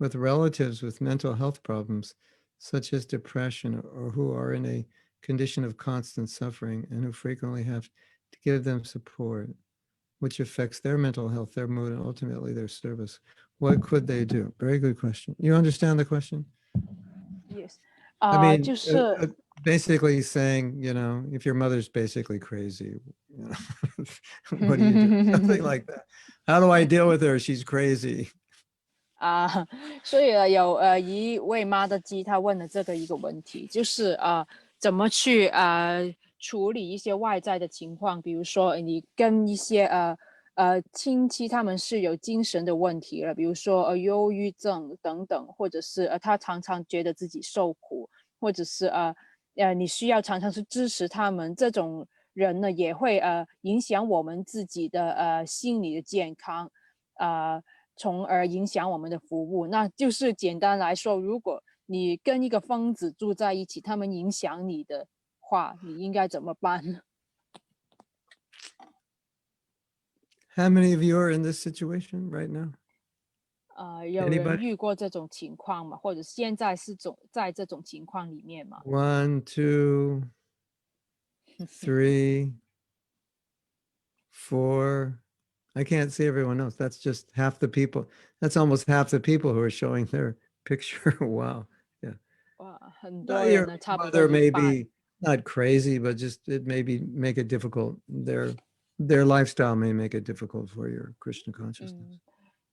with relatives with mental health problems, such as depression, or who are in a condition of constant suffering and who frequently have to give them support, which affects their mental health, their mood, and ultimately their service, what could they do? Very good question. You understand the question? Yes. I mean, 就是 basically saying, if your mother's basically crazy, what do you do? Something like that. How do I deal with her? She's crazy. 所以有一位妈的鸡，他问了这个一个问题，就是怎么去处理一些外在的情况，比如说你跟一些亲戚他们是有精神的问题了，比如说忧郁症等等，或者是他常常觉得自己受苦，或者是你需要常常去支持他们，这种人呢也会影响我们自己的心理的健康，从而影响我们的服务。那就是简单来说，如果你跟一个疯子住在一起，他们影响你的话，你应该怎么办？ How many of you are in this situation right now? 有人 Anybody? 遇过这种情况吗？或者现在是在这种情况里面吗？ 1, 2, 3, 4. I can't see everyone else. That's just half the people. That's almost half the people who are showing their picture. Wow. Yeah. 哇，很 Now, 多人 your 呢，差不多 mother 一 may 半。be not crazy, but just it maybe make it difficult. Their lifestyle may make it difficult for your Krishna consciousness. 嗯，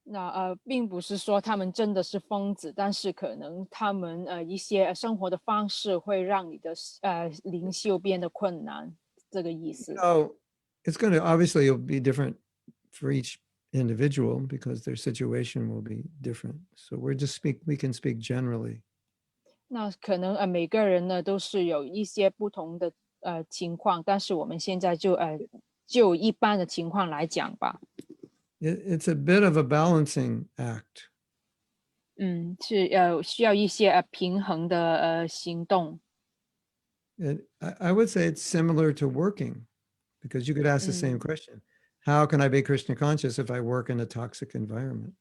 那并不是说他们真的是疯子，但是可能他们一些生活的方式会让你的灵修变得困难，这个意思。So it's going to obviously it'll be different for each individual because their situation will be different. So we can speak generally. 那可能每个人呢都是有一些不同的情况，但是我们现在就一般的情况来讲吧。It's a bit of a balancing act. 嗯，是需要一些平衡的行动。I would say it's similar to working because you could ask the same 嗯 question. How can I be Krishna conscious if I work in a toxic environment?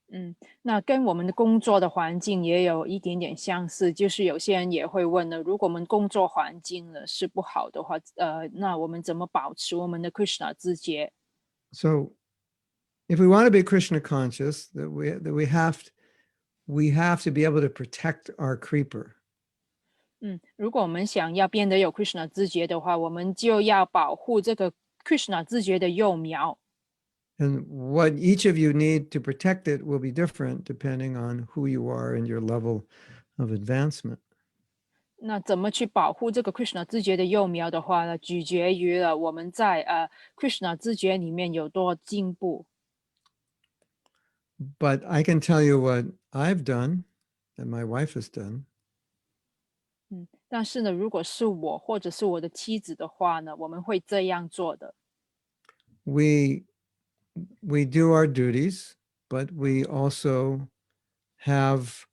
嗯，那跟我们的工作的环境也有一点点相似，就是有些人也会问呢，如果我们工作环境呢是不好的话，那我们怎么保持我们的 Krishna 自觉？So if we want to be Krishna conscious, we have to be able to protect our creeper. 嗯，如果我们想要变得有 Krishna 自觉的话，我们就要保护这个 Krishna 自觉的幼苗。And what each of you need to protect it will be different depending on who you are and your level of advancement. 那怎么去保护这个 Krishna 自觉的幼苗的话呢？取决于了我们在Krishna 自觉里面有多进步。But I can tell you what I've done and my wife has done. 嗯，但是呢，如果是我或者是我的妻子的话呢，我们会这样做的。We we do our duties, but we also have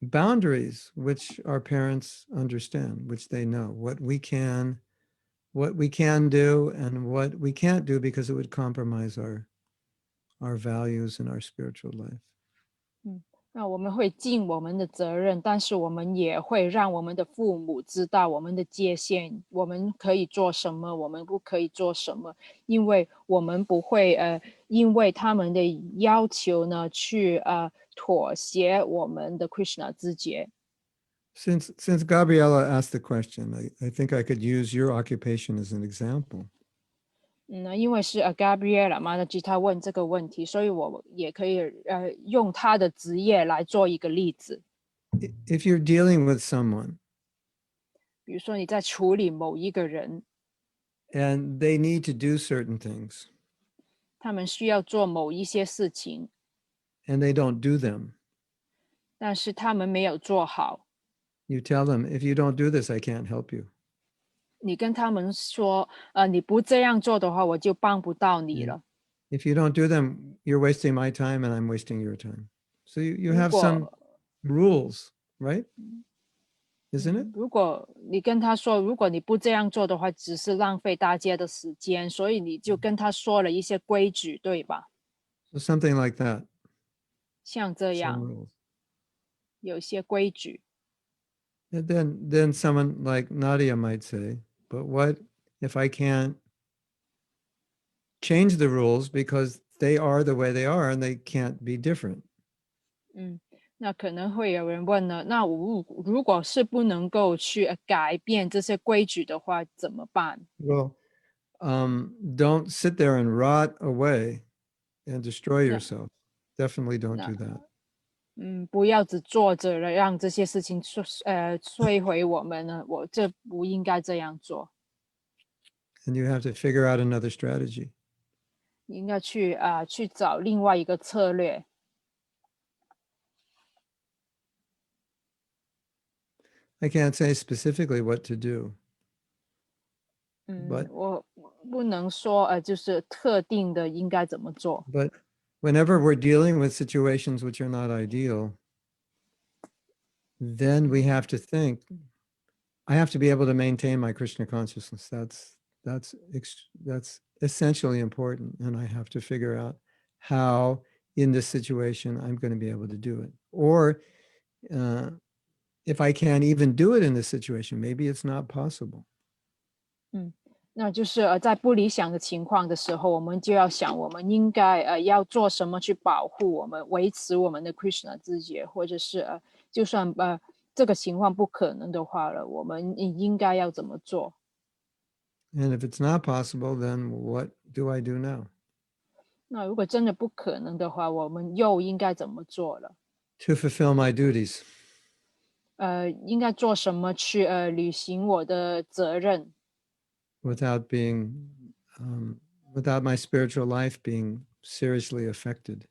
boundaries which our parents understand, which they know what we can do and what we can't do because it would compromise our values and our spiritual life. 嗯，那我们会尽我们的责任，但是我们也会让我们的父母知道我们的界限，我们可以做什么，我们不可以做什么，因为我们不会因为他们的要求呢去妥协我们的 Krishna 自觉。Since Gabriella asked the question, I think I could use your occupation as an example. 嗯，因为是Gabriela 嘛，那他问这个问题，所以我也可以用他的职业来做一个例子。If you're dealing with someone 比如说你在处理某一个人， and they need to do certain things 他们需要做某一些事情， and they don't do them, 但是他们没有做好， you tell them, if you don't do this, I can't help you. 你跟他们说，你不这样做的话，我就帮不到你 Yeah. 了。If you don't do them, you're wasting my time and I'm wasting your time. So you 如 have some 果 rules, right? Isn't it? 如果你跟他说，如果你不这样做的话，只是浪费大家的时间，所以你就跟他说了一些规矩，对吧？ So something like that. 像这 Some 样 rules. 有些规矩。 And then someone like Nadia might say, but what if I can't change the rules because they are the way they are and they can't be different? 嗯，那可能会有人问呢，那我如果是不能够去改变这些规矩的话，怎么办？ Well, don't sit there and rot away and destroy 那 yourself. Definitely don't 那 do that. 不要只坐着了，让这些事情摧毁我们呢？我这不应该这样做， And you have to figure out another strategy. 你应该去找另外一个策略。I can't say specifically what to do, 嗯， but 我不能说就是特定的应该怎么做。 but whenever we're dealing with situations which are not ideal, then we have to think, I have to be able to maintain my Krishna consciousness. That's essentially important, and I have to figure out how in this situation, I'm going to be able to do it. Or if I can't even do it in this situation, maybe it's not possible. 那就是在不理想的情况的时候，我们就要想，我们应该要做什么去保护我们、维持我们的 Krishna 自觉，或者是就算这个情况不可能的话了，我们应该要怎么做？ And if it's not possible, then what do I do now? 那如果真的不可能的话，我们又应该怎么做了？ To fulfill my duties. 应该做什么去履行我的责任？ Without my spiritual life being seriously affected,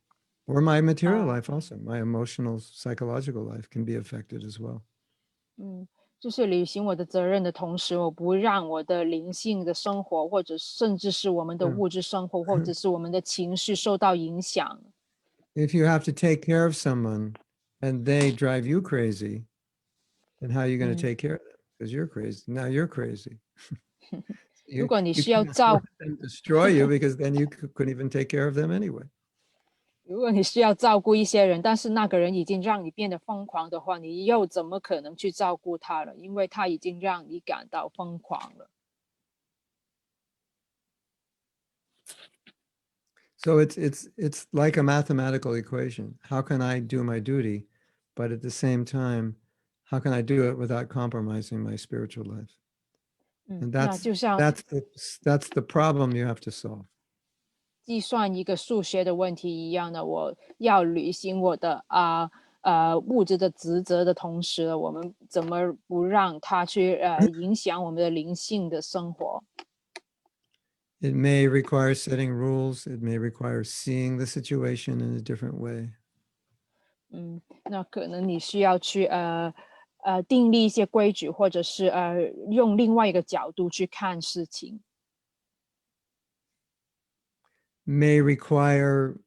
or my material life also, my emotional, psychological life can be affected as well. 就是履行我的责任的同时，我不让我的灵性的生活，或者甚至是我们的物质生活，或者是我们的情绪受到影响。If you have to take care of someone and they drive you crazy, then how are you going to take care of them? Because you're crazy. Now you're crazy. 如果你 You 需要 can't 照 let them destroy you because then you couldn't even take care of them anyway. 如果你需要照顾一些人，但是那个人已经让你变得疯狂的话，你又怎么可能去照顾他了？因为他已经让你感到疯狂了。So it's like a mathematical equation. How can I do my duty, but at the same time, how can I do it without compromising my spiritual life? And 那就像 that's the problem you have to solve. 计算一个数学的问题一样的，我要履行我的物质的职责的同时，我们怎么不让它去影响我们的灵性的生活？ It may require setting rules. It may require seeing the situation in a different way. 那可能你需要去订立一些规矩，或者是用另外一个角度去看事情。May require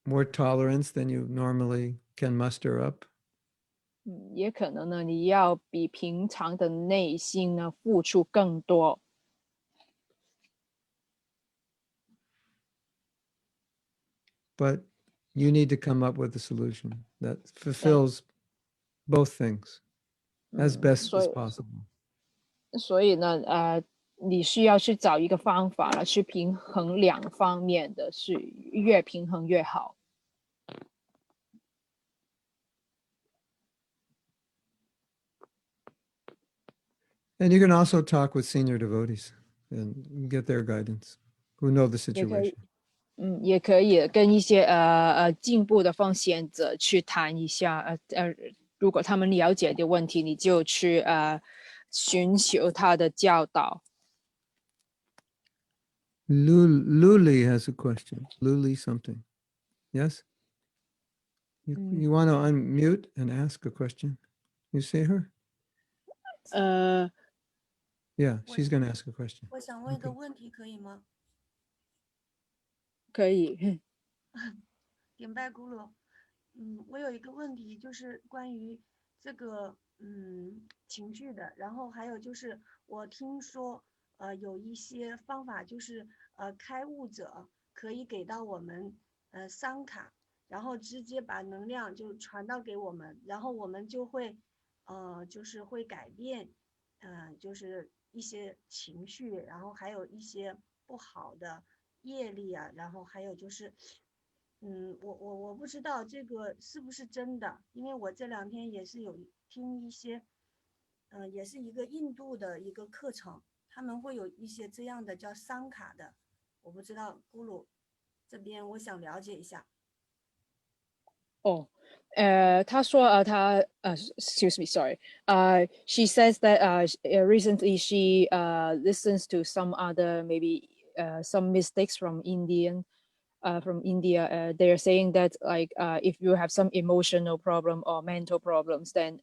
more tolerance than you normally can muster up. 也可能呢，你要比平常的内心呢付出更多。But you need to come up with a solution that fulfills both things as best as possible. 所以呢，你需要去找一个方法来去平衡两方面的，是越平衡越好。And you can also talk with senior devotees and get their guidance, who know the situation. 也可以跟一些进步的奉献者去谈一下，如果他们了解的问题，你就去寻求他的教导。Luli has a question. Luli something. Yes? You want to unmute and ask a question? You see her? Yeah, she's going to ask a question. 我想问一个问题，可以吗？可以。点拜咕噜，我有一个问题，就是关于这个情绪的，然后还有就是我听说有一些方法，就是开悟者可以给到我们桑卡，然后直接把能量就传到给我们，然后我们就会就是会改变就是一些情绪，然后还有一些不好的业力啊，然后还有就是我不知道这个是不是真的，因为我这2天也是有听一些也是一个印度的一个课程，他们会有一些这样的叫桑卡的，我不知道咕噜这边我想了解一下。他说excuse me, sorry. She says that recently she listens to some other maybe some mystics from India. They are saying that like if you have some emotional problem or mental problems, then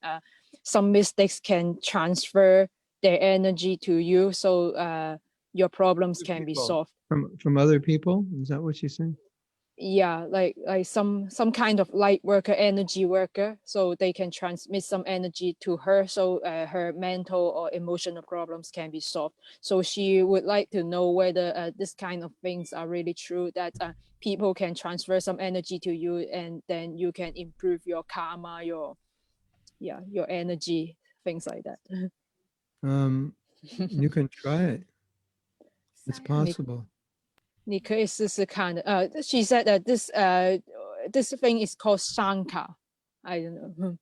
some mystics can transfer their energy to you, so your problems can be solved. From other people? Is that what she's saying? yeah, like some kind of light worker, energy worker, so they can transmit some energy to her, so her mental or emotional problems can be solved. So she would like to know whether this kind of things are really true, that people can transfer some energy to you, and then you can improve your karma, your energy, things like that. You can try it. It's 三人 possible. 你可以试试看的。She said that this thing is called Shankar. I don't know.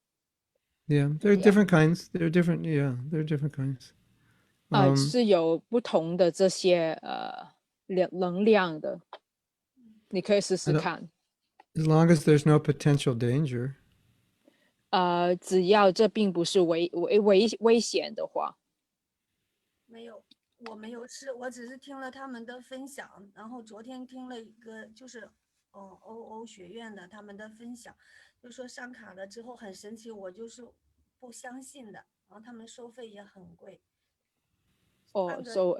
Yeah, there are Yeah. different kinds. There are different. Yeah, there are different kinds. 是有不同的这些能量的，你可以试 I 试 don't, 看。 as long as there's no potential danger. 只要这并不是危险的话。没有，我没有试，我只是听了他们的分享，然后昨天听了一个就是欧学院的他们的分享，就说上卡了之后很神奇，我就是不相信的，然后他们收费也很贵。Oh, so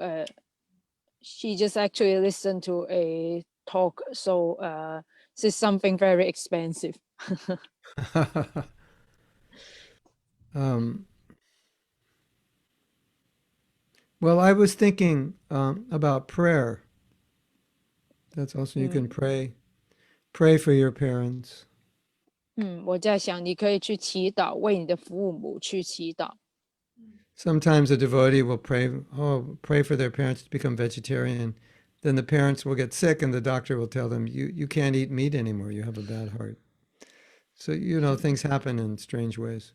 she just actually listened to a talk. So this is something very expensive. Well, I was thinking about prayer. That's also you can pray for your parents. 我在想你可以去祈祷，为你的父母去祈祷。Sometimes a devotee will pray for their parents to become vegetarian. Then the parents will get sick, and the doctor will tell them, "You can't eat meat anymore. You have a bad heart." So things happen in strange ways.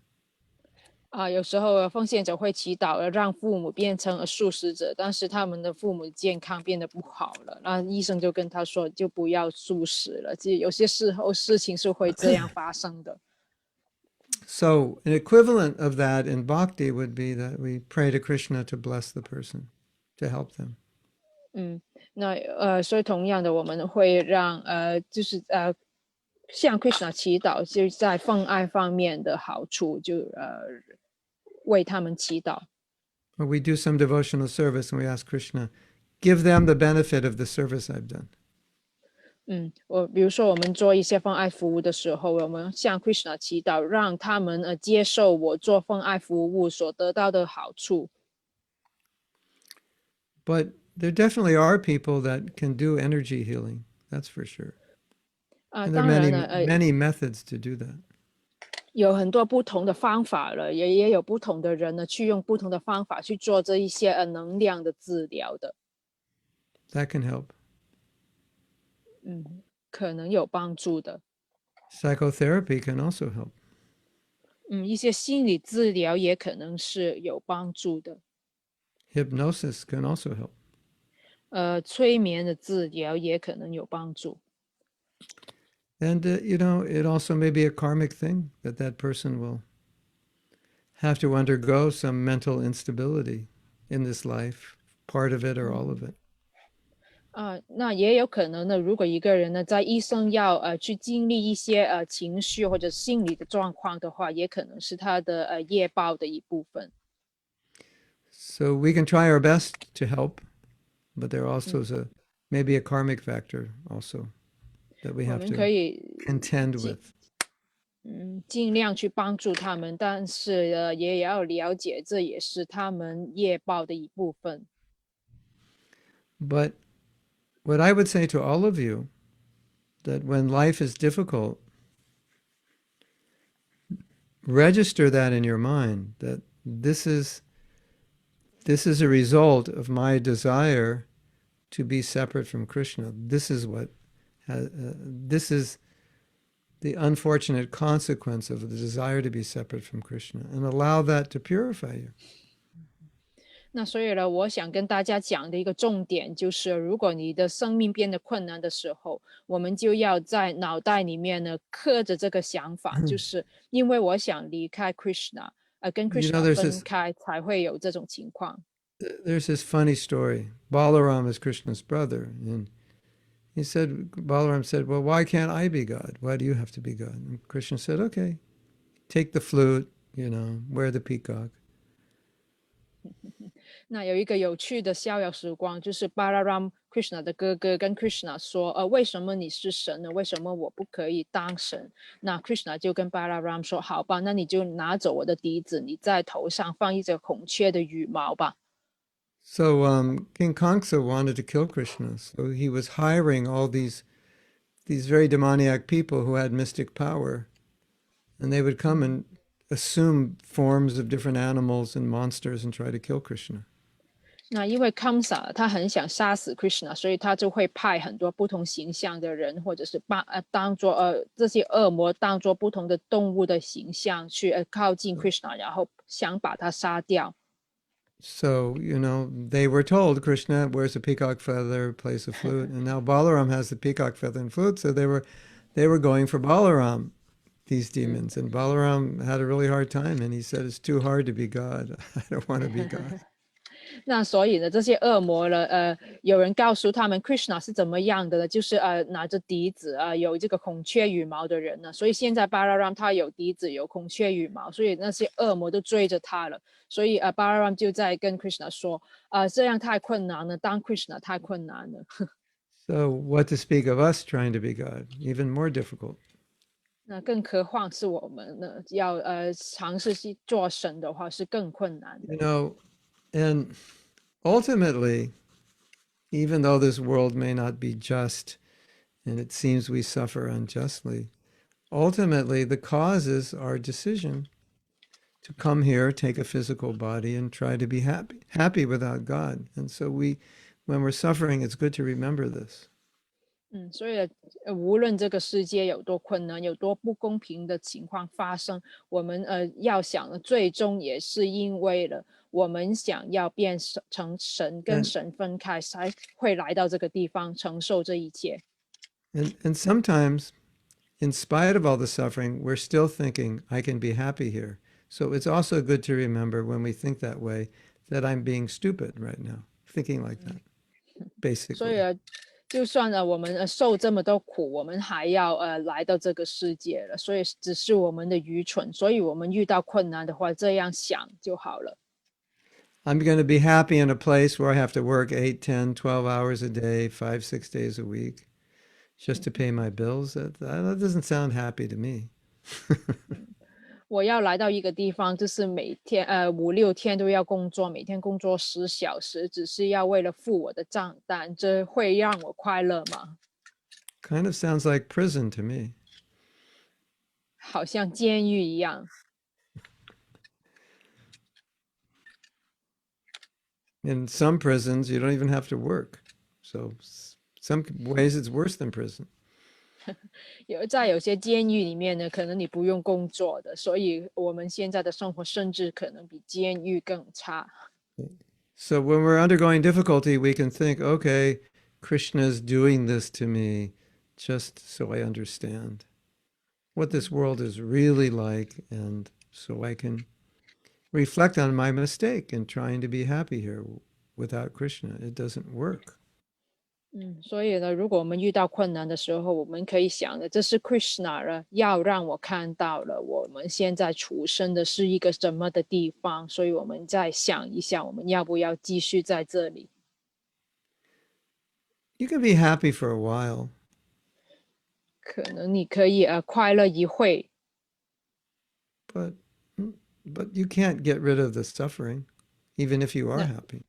有时候奉献者会祈祷让父母变成素食者，但是他们的父母健康变得不好了，那医生就跟他说就不要素食了。其实有些事情是会这样发生的。So an equivalent of that in bhakti would be that we pray to Krishna to bless the person, to help them. 那所以同样的，我们会让就是向 Krishna 祈祷，就是在奉爱方面的好处，就为他们祈祷。Or we do some devotional service and we ask Krishna, give them the benefit of the service I've done. 比如说我们做一些奉爱服务的时候，我们向 Krishna 祈祷，让他们接受我做奉爱服务所得到的好处。But there definitely are people that can do energy healing. That's for sure. And there 当 are 然 many 了many methods to do that. 有很多不同的方法了，也有不同的人呢，去用不同的方法去做这一些能量的治疗的。That can help. 可能有帮助的。Psychotherapy can also help. 一些心理治疗也可能是有帮助的。Hypnosis can also help. 催眠的治疗也可能有帮助。And, it also may be a karmic thing that person will have to undergo some mental instability in this life, part of it or all of it. 那也有可能呢，如果一个人呢在一生要去经历一些情绪或者心理的状况的话，也可能是他的业报的一部分。So we can try our best to help, but there also is maybe a karmic factor also that we 我 have 们 to 可以 contend with. 尽量去帮助他们，但是也要了解，这也是他们业报的一部分。But what I would say to all of you, that when life is difficult, register that in your mind, that this is a result of my desire to be separate from Krishna. This is the unfortunate consequence of the desire to be separate from Krishna, and allow that to purify you. 那所以呢，我想跟大家讲的一个重点就是，如果你的生命变得困难的时候，我们就要在脑袋里面呢刻着这个想法，就是因为我想离开 Krishna，跟 Krishna 分开，才会有这种情况。There's this funny story. Balaram is Krishna's brother, and Balaram said, "Well, why can't I be God? Why do you have to be God?" And Krishna said, "Okay, take the flute, wear the peacock." 那有一个有趣的逍遥时光，就是 Balaram Krishna 的哥哥跟 Krishna 说，为什么你是神呢？为什么我不可以当神？那 Krishna 就跟 Balaram 说，好吧，那你就拿走我的笛子，你在头上放一只孔雀的羽毛吧。So King Kamsa wanted to kill Krishna, so he was hiring all these very demoniac people who had mystic power, and they would come and assume forms of different animals and monsters and try to kill Krishna. 那因为 Kamsa 他很想杀死 Krishna，所以他就会派很多不同形象的人，或者是当做这些恶魔当做不同的动物的形象去靠近 Krishna，然后想把他杀掉。So, they were told Krishna wears a peacock feather, plays a flute, and now Balaram has the peacock feather and flute, so they were going for Balaram, these demons. And Balaram had a really hard time, and he said, it's too hard to be God. I don't want to be God. 那所以呢，这些恶魔呢，有人告诉他们 Krishna 是怎么样的呢？就是拿着笛子有这个孔雀羽毛的人呢。所以现在 Balaram 他有笛子，有孔雀羽毛，所以那些恶魔都追着他了。所以Balaram 就在跟 Krishna 说，这样太困难了，当 Krishna 太困难了。So what to speak of us trying to be God? Even more difficult. 那更何况是我们呢？要尝试去做神的话，是更困难的。And ultimately, even though this world may not be just and it seems we suffer unjustly, ultimately the cause is our decision to come here, take a physical body, and try to be happy without God. And so when we're suffering, it's good to remember this. 所以无论这个世界有多困难，有多不公平的情况发生，我们要想的最终也是因为了我们想要变成神，跟神分开，才会来到这个地方承受这一切。And sometimes, in spite of all the suffering, we're still thinking, I can be happy here. So it's also good to remember when we think that way that I'm being stupid right now, thinking like that, basically. 所以就算我们受这么多苦，我们还要来到这个世界了，所以只是我们的愚蠢。所以我们遇到困难的话，这样想就好了。I'm going to be happy in a place where I have to work 8, 10, 12 hours a day, 5, 6 days a week, just to pay my bills. That doesn't sound happy to me. 我要来到一个地方，就是每天5、6天都要工作，每天工作10小时，只是要为了付我的账单，这会让我快乐吗？ Kind of sounds like prison to me. 好像监狱一样。In some prisons, you don't even have to work. So some ways it's worse than prison. 在有些监狱里面呢，可能你不用工作的，所以我们现在的生活甚至可能比监狱更差。So when we're undergoing difficulty, we can think, okay, Krishna's doing this to me just so I understand what this world is really like, and so I can reflect on my mistake in trying to be happy here. Without Krishna, it doesn't work. 所以呢，如果我们遇到困难的时候，我们可以想的，这是 Krishna 呢，要让我看到了我们现在处身的是一个什么的地方，所以我们再想一下，我们要不要继续在这里？ You can be happy for a while, 可能你可以快乐一会， but you can't get rid of the suffering, even if you are happy.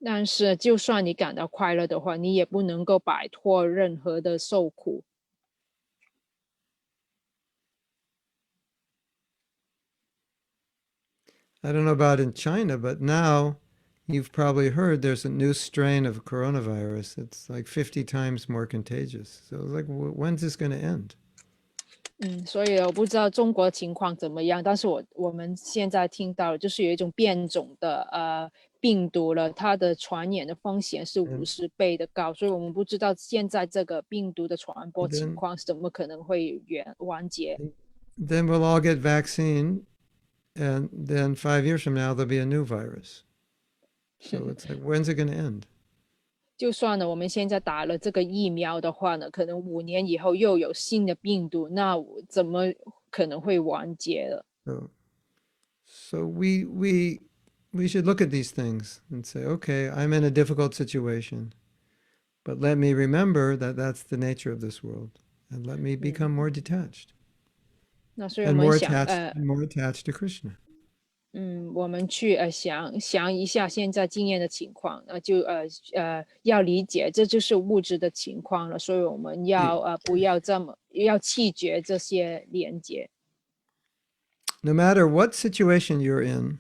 但是就算你感到快乐的话，你也不能够摆脱任何的受苦。I don't know about in China, but now you've probably heard there's a new strain of coronavirus. It's like 50 times more contagious. So it's like, when's this going to end? 所以我不知道中国情况怎么样，但是我们现在听到就是有一种变种的病毒了，它的传染的风险是50倍的高，所以我们不知道现在这个病毒的传播情况是怎么可能会完结。Then we'll all get vaccine, and then 5 years from now there'll be a new virus. So it's like, when's it going to end? 就算呢，我们现在打了这个疫苗的话呢，可能5年以后又有新的病毒，那怎么可能会完结了？So we we should look at these things and say, okay, I'm in a difficult situation, but let me remember that that's the nature of this world, and let me become more detached 那所以我 and 们 more 想 attached and more attached to Krishna. 我们去想一下现在经验的情况，要理解这就是物质的情况了，所以我们要不要这么要弃绝这些连接。No matter what situation you're in,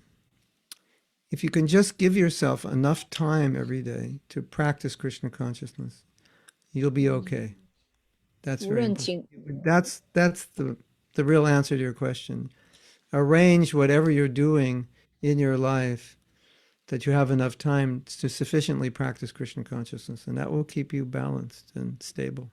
if you can just give yourself enough time every day to practice Krishna consciousness, you'll be okay. That's 无 very 论 important. 情 That's the real answer to your question. Arrange whatever you're doing in your life that you have enough time to sufficiently practice Krishna consciousness, and that will keep you balanced and stable.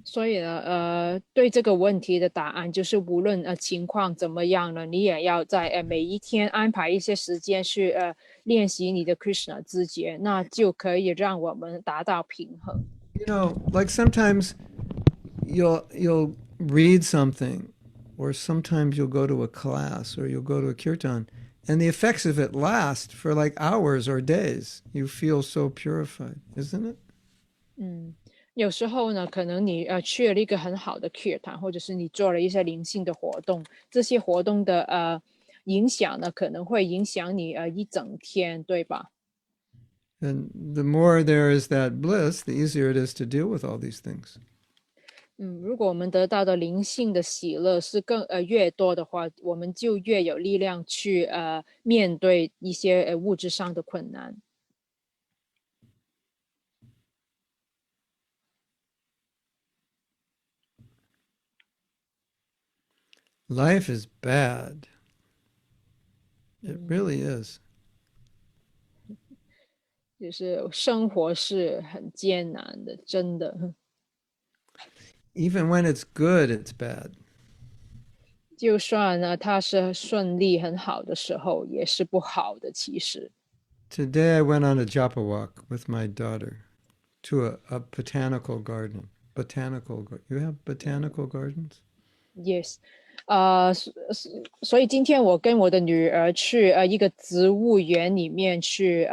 所以呢，对这个问题的答案就是，无论情况怎么样呢，你也要在每一天安排一些时间去练习你的 Krishna 知觉，那就可以让我们达到平衡。You know, like sometimes you'll read something, or sometimes you'll go to a class, or you'll go to a kirtan, and the effects of it last for like hours or days. You feel so purified, isn't it? 有时候呢，可能你去了一个很好的 kirtan，或者是你做了一些灵性的活动，这些活动的影响呢，可能会影响你一整天，对吧？ And the more there is that bliss, the easier it is to deal with all these things. 如果我们得到的灵性的喜乐是越多的话，我们就越有力量去面对一些物质上的困难。Life is bad. It really is. 就是生活是很艰难的，真的。Even when it's good, it's bad. 就算呢，它是顺利很好的时候，也是不好的。其实 Today I went on a japa walk with my daughter to a botanical garden. You have botanical gardens? ，yes，所以今天我跟我的女儿去一个植物园里面去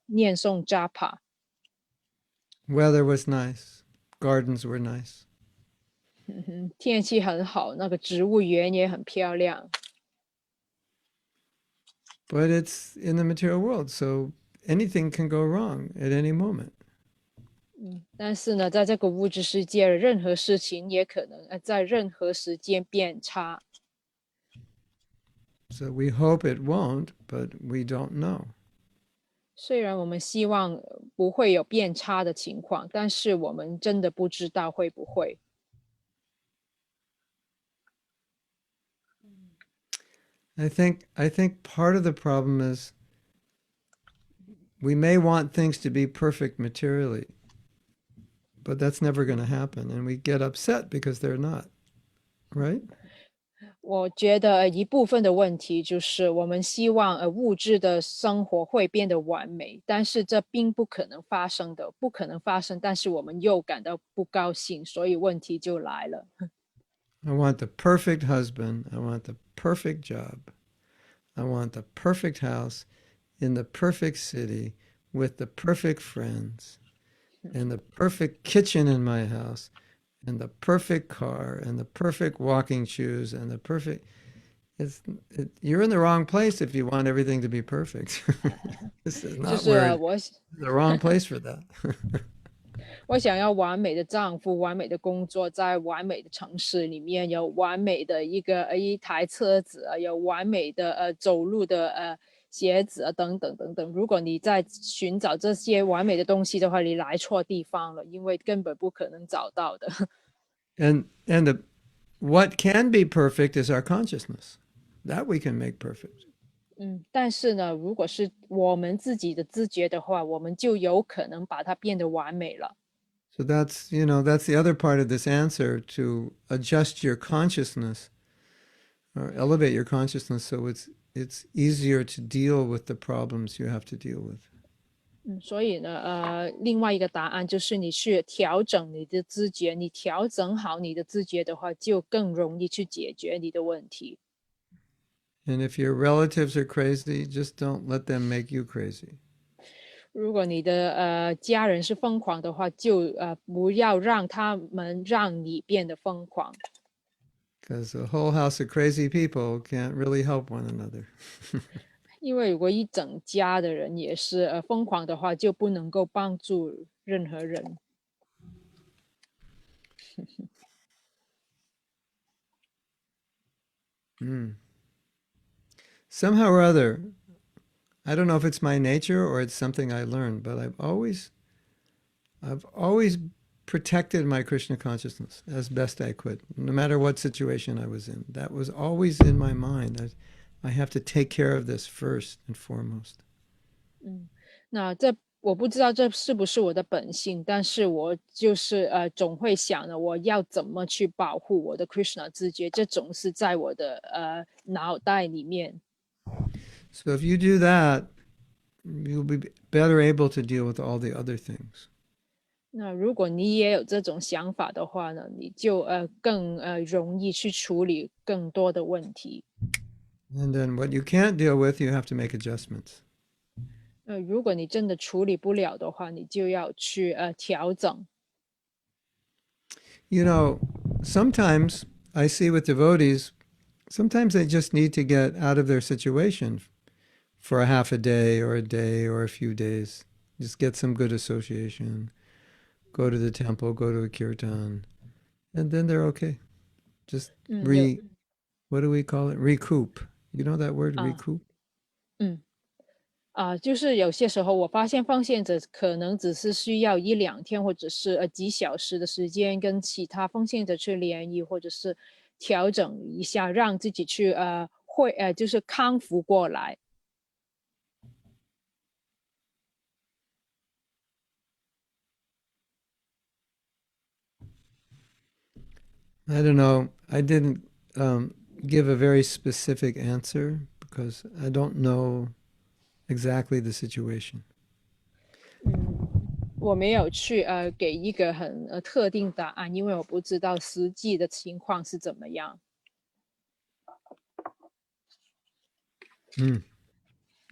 念诵 japa。Weather was nice. Gardens were nice. 天气很好，那个植物园也很漂亮。But it's in the material world, so anything can go wrong at any moment. 但是呢，在这个物质世界，任何事情也可能在任何时间变差。So we hope it won't, but we don't know. 虽然我们希望不会有变差的情况，但是我们真的不知道会不会。I think part of the problem is we may want things to be perfect materially, but that's never going to happen, and we get upset because they're not, right? 我觉得一部分的问题就是我们希望物质的生活会变得完美，但是这并不可能发生的，不可能发生，但是我们又感到不高兴，所以问题就来了。I want the perfect husband. I want the perfect job. I want the perfect house in the perfect city with the perfect friends and the perfect kitchen in my house and the perfect car and the perfect walking shoes and the perfect you're in the wrong place if you want everything to be perfect. This is 就 not 是 where 我 the wrong place for that. 我想要完美的丈夫，完美的工作，在完美的城市里面有完美的一台车子，有完美的走路的鞋子等等等等。如果你在寻找这些完美的东西的话，你来错地方了，因为根本不可能找到的。And what can be perfect is our consciousness. That we can make perfect. 但是呢，如果是我们自己的知觉的话，我们就有可能把它变得完美了。So that's the other part of this answer, to adjust your consciousness or elevate your consciousness so it's easier to deal with the problems you have to deal with. 所以呢，另外一个答案就是你去调整你的知觉，你调整好你的知觉的话，就更容易去解决你的问题。And if your relatives are crazy, just don't let them make you crazy. 如果你的家人是疯狂的话，就不要让他们让你变得疯狂。Because a whole house of crazy people can't really help one another. 因为如果一整家的人也是疯狂的话，就不能够帮助任何人。Somehow or other, I don't know if it's my nature or it's something I learned, but I've always protected my Krishna consciousness as best I could, no matter what situation I was in. That was always in my mind. That I have to take care of this first and foremost. 那我不知道这是不是我的本性，但是我就是总会想着我要怎么去保护我的 Krishna 自觉，这总是在我的脑袋里面。So if you do that, you'll be better able to deal with all the other things. 那如果你也有这种想法的话呢，你就更容易去处理更多的问题。And then what you can't deal with, you have to make adjustments. 如果你真的处理不了的话，你就要去调整。You know, sometimes I see with devotees, sometimes they just need to get out of their situation for a half a day or a few days. Just get some good association, go to the temple, go to a kirtan, and then they're okay. Just what do we call it? Recoup. You know that word, recoup? 就是有些时候我发现奉献者可能只是需要1-2天，或者是几小时的时间，跟其他奉献者去联谊，或者是调整一下，让自己去就是康复过来。I don't know. I didn't give a very specific answer because I don't know exactly the situation. 我没有去给一个很特定答案，因为我不知道实际的情况是怎么样。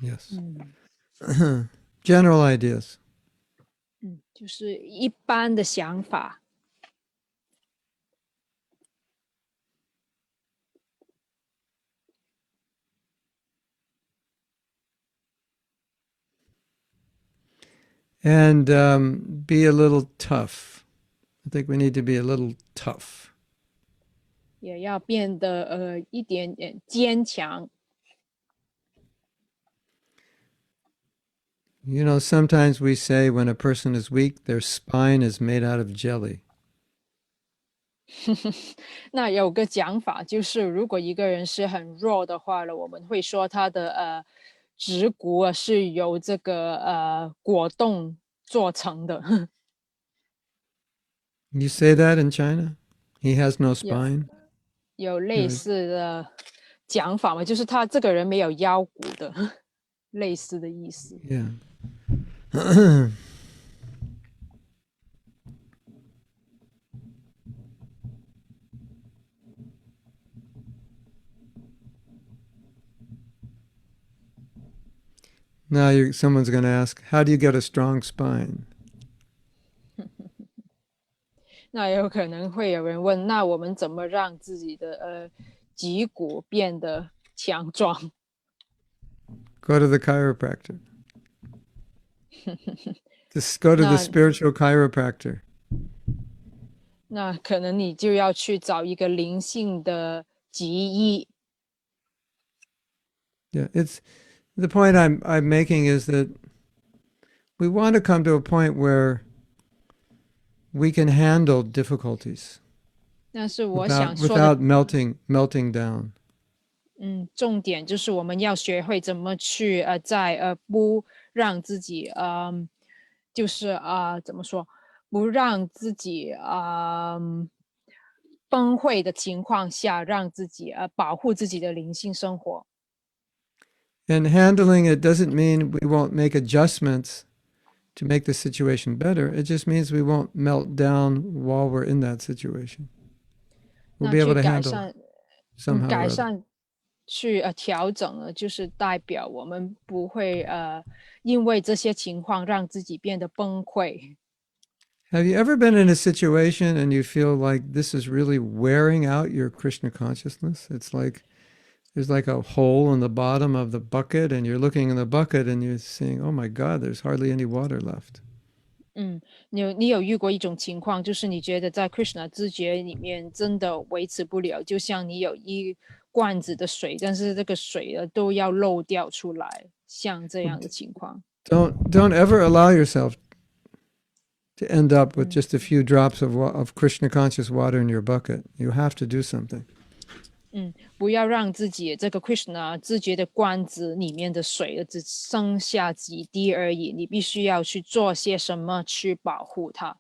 Yes. General ideas. 就是一般的想法。And be a little tough. I think we need to be a little tough. 也要变得一点点坚强。You know, sometimes we say when a person is weak, their spine is made out of jelly. 那有个讲法，就是如果一个人是很弱的话呢，我们会说他的指骨是由这个果冻做成的。You say that in China? He has no spine? 有类似的讲法吗？就是他这个人没有腰骨的，类似的意思。Yeah. Now someone's going to ask, how do you get a strong spine? 那有可能会有人问，那我们怎么让自己的脊骨变得强壮？ Go to the chiropractor. Just go to the spiritual chiropractor. 那可能你就要去找一个灵性的脊医。Yeah, it's the point I'm making is that we want to come to a point where we can handle difficulties 但是我想说的 without melting down. 重点就是我们要学会怎么去在不让自己就是怎么说，不让自己崩溃的情况下，让自己保护自己的灵性生活。And handling it doesn't mean we won't make adjustments to make the situation better. It just means we won't melt down while we're in that situation. We'll be able to handle it somehow or other. 去调整了，就是代表我们不会因为这些情况让自己变得崩溃。Have you ever been in a situation and you feel like this is really wearing out your Krishna consciousness? It's like there's like a hole in the bottom of the bucket, and you're looking in the bucket and you're saying, "Oh my God, there's hardly any water left." 你有遇过一种情况，就是你觉得在 Krishna 知觉里面真的维持不了，就像你有一罐子的水，但是这个水都要漏掉出来，像这样的情况。Don't ever allow yourself to end up with 嗯 just a few drops of Krishna conscious water in your bucket. You have to do something. 不要让自己这个 Krishna 知觉的罐子里面的水只剩下几滴而已，你必须要去做些什么去保护它。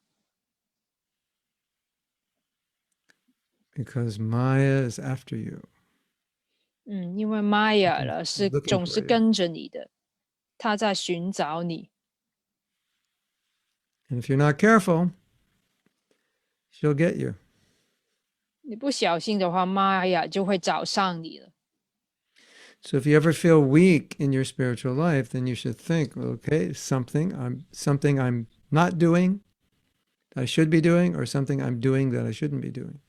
Because Maya is after you, 因为 Maya 了是 looking 总 for 是 you. 跟着你的，他在寻找你。And if you're not careful, she'll get you. 你不小心的话，Maya 就会找上你了。So if you ever feel weak in your spiritual life, then you should think, okay, something I'm not doing, I should be doing, or something I'm doing that I shouldn't be doing.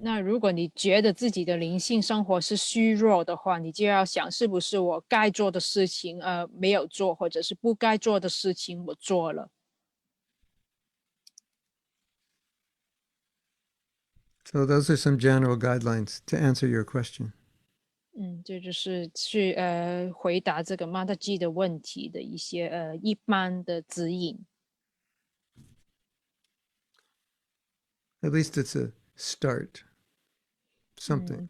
那如果你觉得自己的灵性生活是虚弱的话，你就要想是不是我该做的事情没有做，或者是不该做的事情我做了。So those are some general guidelines to answer your question. 这就是去回答这个 Mataji 的问题的一些一般的指引。At least it's a start. Something.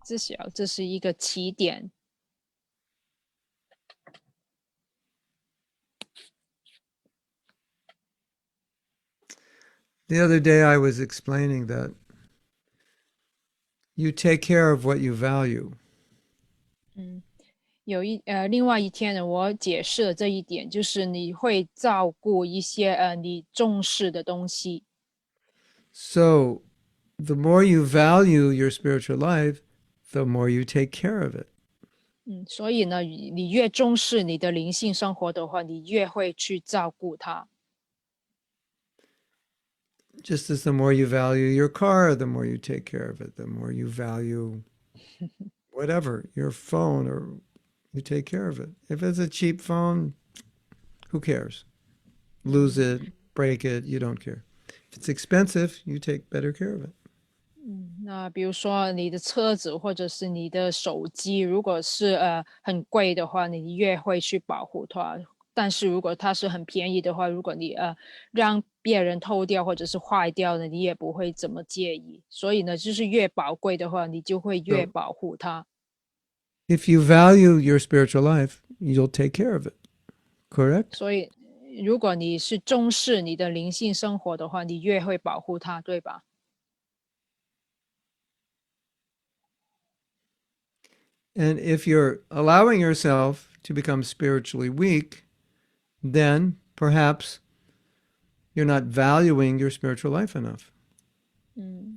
至少这是一个起点。The other day I was explaining that you take care of what you value. 另外一天呢，我解释了这一点，就是你会照顾一些你重视的东西。So the more you value your spiritual life, the more you take care of it. 所以呢，你越重视你的灵性生活的话，你越会去照顾它。Just as the more you value your car, the more you take care of it. The more you value whatever, your phone, or you take care of it. If it's a cheap phone, who cares? Lose it, break it, you don't care. If it's expensive, you take better care of it. 那比如说你的车子或者是你的手机，如果是很贵的话，你越会去保护它。但是如果它是很便宜的话，如果你让别人偷掉或者是坏掉了，你也不会怎么介意。所以呢，就是越宝贵的话，你就会越保护它。If you value your spiritual life, you'll take care of it. Correct? 所以如果你是重视你的灵性生活的话，你越会保护它，对吧？ And if you're allowing yourself to become spiritually weak, then perhaps you're not valuing your spiritual life enough.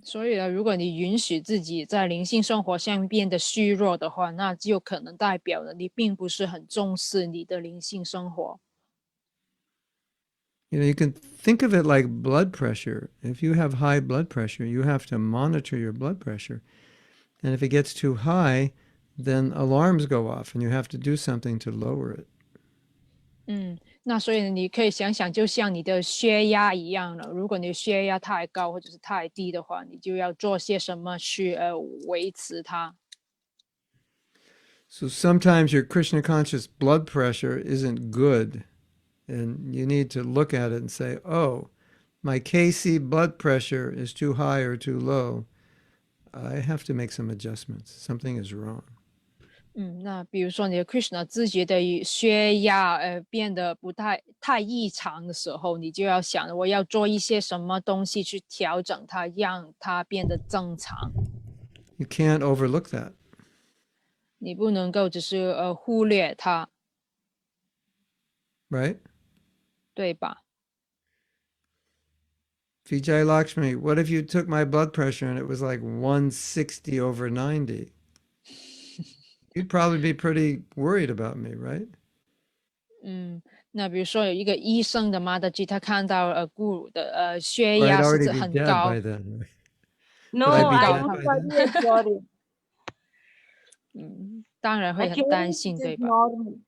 所以呢，如果你允许自己在灵性生活上变得虚弱的话，那就可能代表了你并不是很重视你的灵性生活。You know, you can think of it like blood pressure. If you have high blood pressure, you have to monitor your blood pressure. And if it gets too high, then alarms go off and you have to do something to lower it. 那所以你可以想想，就像你的血压一样了。如果你的血压太高或者是太低的话，你就要做些什么去维持它。So sometimes your Krishna conscious blood pressure isn't good. And you need to look at it and say, oh, my KC blood pressure is too high or too low. I have to make some adjustments. Something is wrong. 那比如说你的 Krishna 自觉的血压变得不太异常的时候，你就要想我要做一些什么东西去调整它，让它变得正常。You can't overlook that. 你不能够只是忽略它， Right? 对吧？ Vijay Lakshmi, what if you took my blood pressure and it was like 160 over 90? you'd probably be pretty worried about me, right? 那比如说有一个医生的 Mataji，他看到顾鲁的血 Or I'd 压是 already be 很 dead 高， by then. Right? ？No, Would I be Would I dead go would by tell then? you a story. 当然会很担 Again, 心， it 对 is 吧？ normal.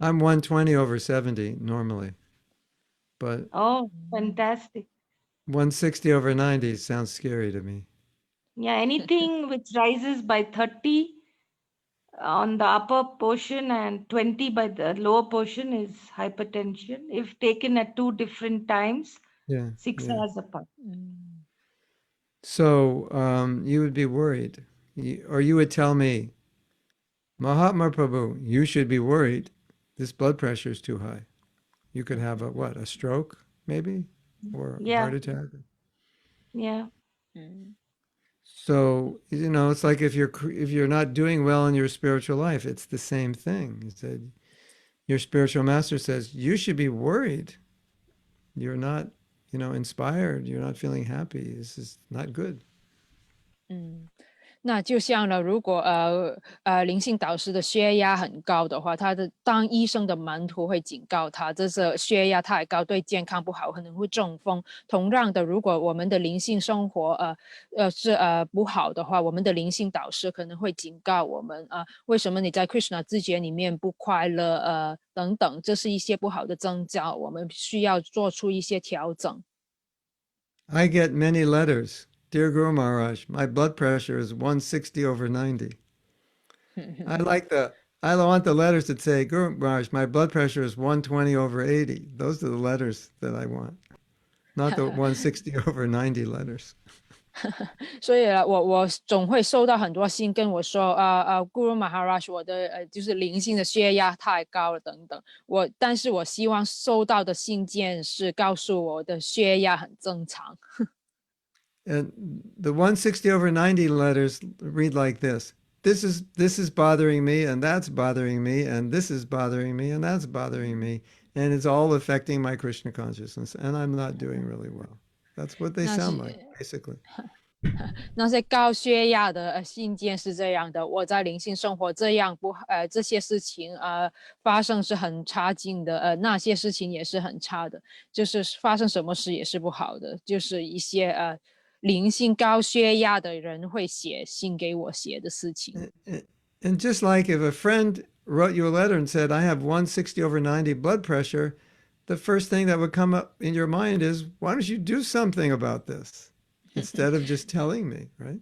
I'm 120 over 70 normally, but Oh, fantastic. 160 over 90 sounds scary to me. Yeah, anything which rises by 30 on the upper portion and 20 by the lower portion is hypertension. If taken at two different times, Yeah. 6 Yeah. hours apart. So you would be worried, or you would tell me, Mahatma Prabhu, you should be worried. This blood pressure is too high. You could have a what? A stroke, maybe, or a Yeah, heart attack. yeah. So it's like if you're not doing well in your spiritual life, it's the same thing. He said, your spiritual master says you should be worried. You're not, inspired. You're not feeling happy. This is not good. 那就像呢，如果灵性导师的血压很高的话，当医生的门徒会警告他，这是血压太高，对健康不好，可能会中风。同样的，如果我们的灵性生活是不好的话，我们的灵性导师可能会警告我们为什么你在 Krishna 知觉里面不快乐等等，这是一些不好的征兆，我们需要做出一些调整。I get many letters. Dear Guru Maharaj, my blood pressure is 160 over 90. I want the letters that say, Guru Maharaj, my blood pressure is 120 over 80. Those are the letters that I want, not the 160 over 90 letters. 所以我总会收到很多信跟我说Guru Maharaj 我的就是灵性的血压太高了等等，但是我希望收到的信件是告诉我的血压很正常。And the 160 over 90 letters read like this. This is bothering me, and that's bothering me, and this is bothering me, and that's bothering me. And it's all affecting my Krishna consciousness. And I'm not doing really well. That's what they sound like, basically. 那些高血压的信件是这样的，我在灵性生活这样这些事情发生是很差劲的，那些事情也是很差的，就是发生什么事也是不好的，就是一些灵性高血压的人会写信给我写的事情。And just like if a friend wrote you a letter and said, I have 160 over 90 blood pressure, the first thing that would come up in your mind is, why don't you do something about this instead of just telling me, right?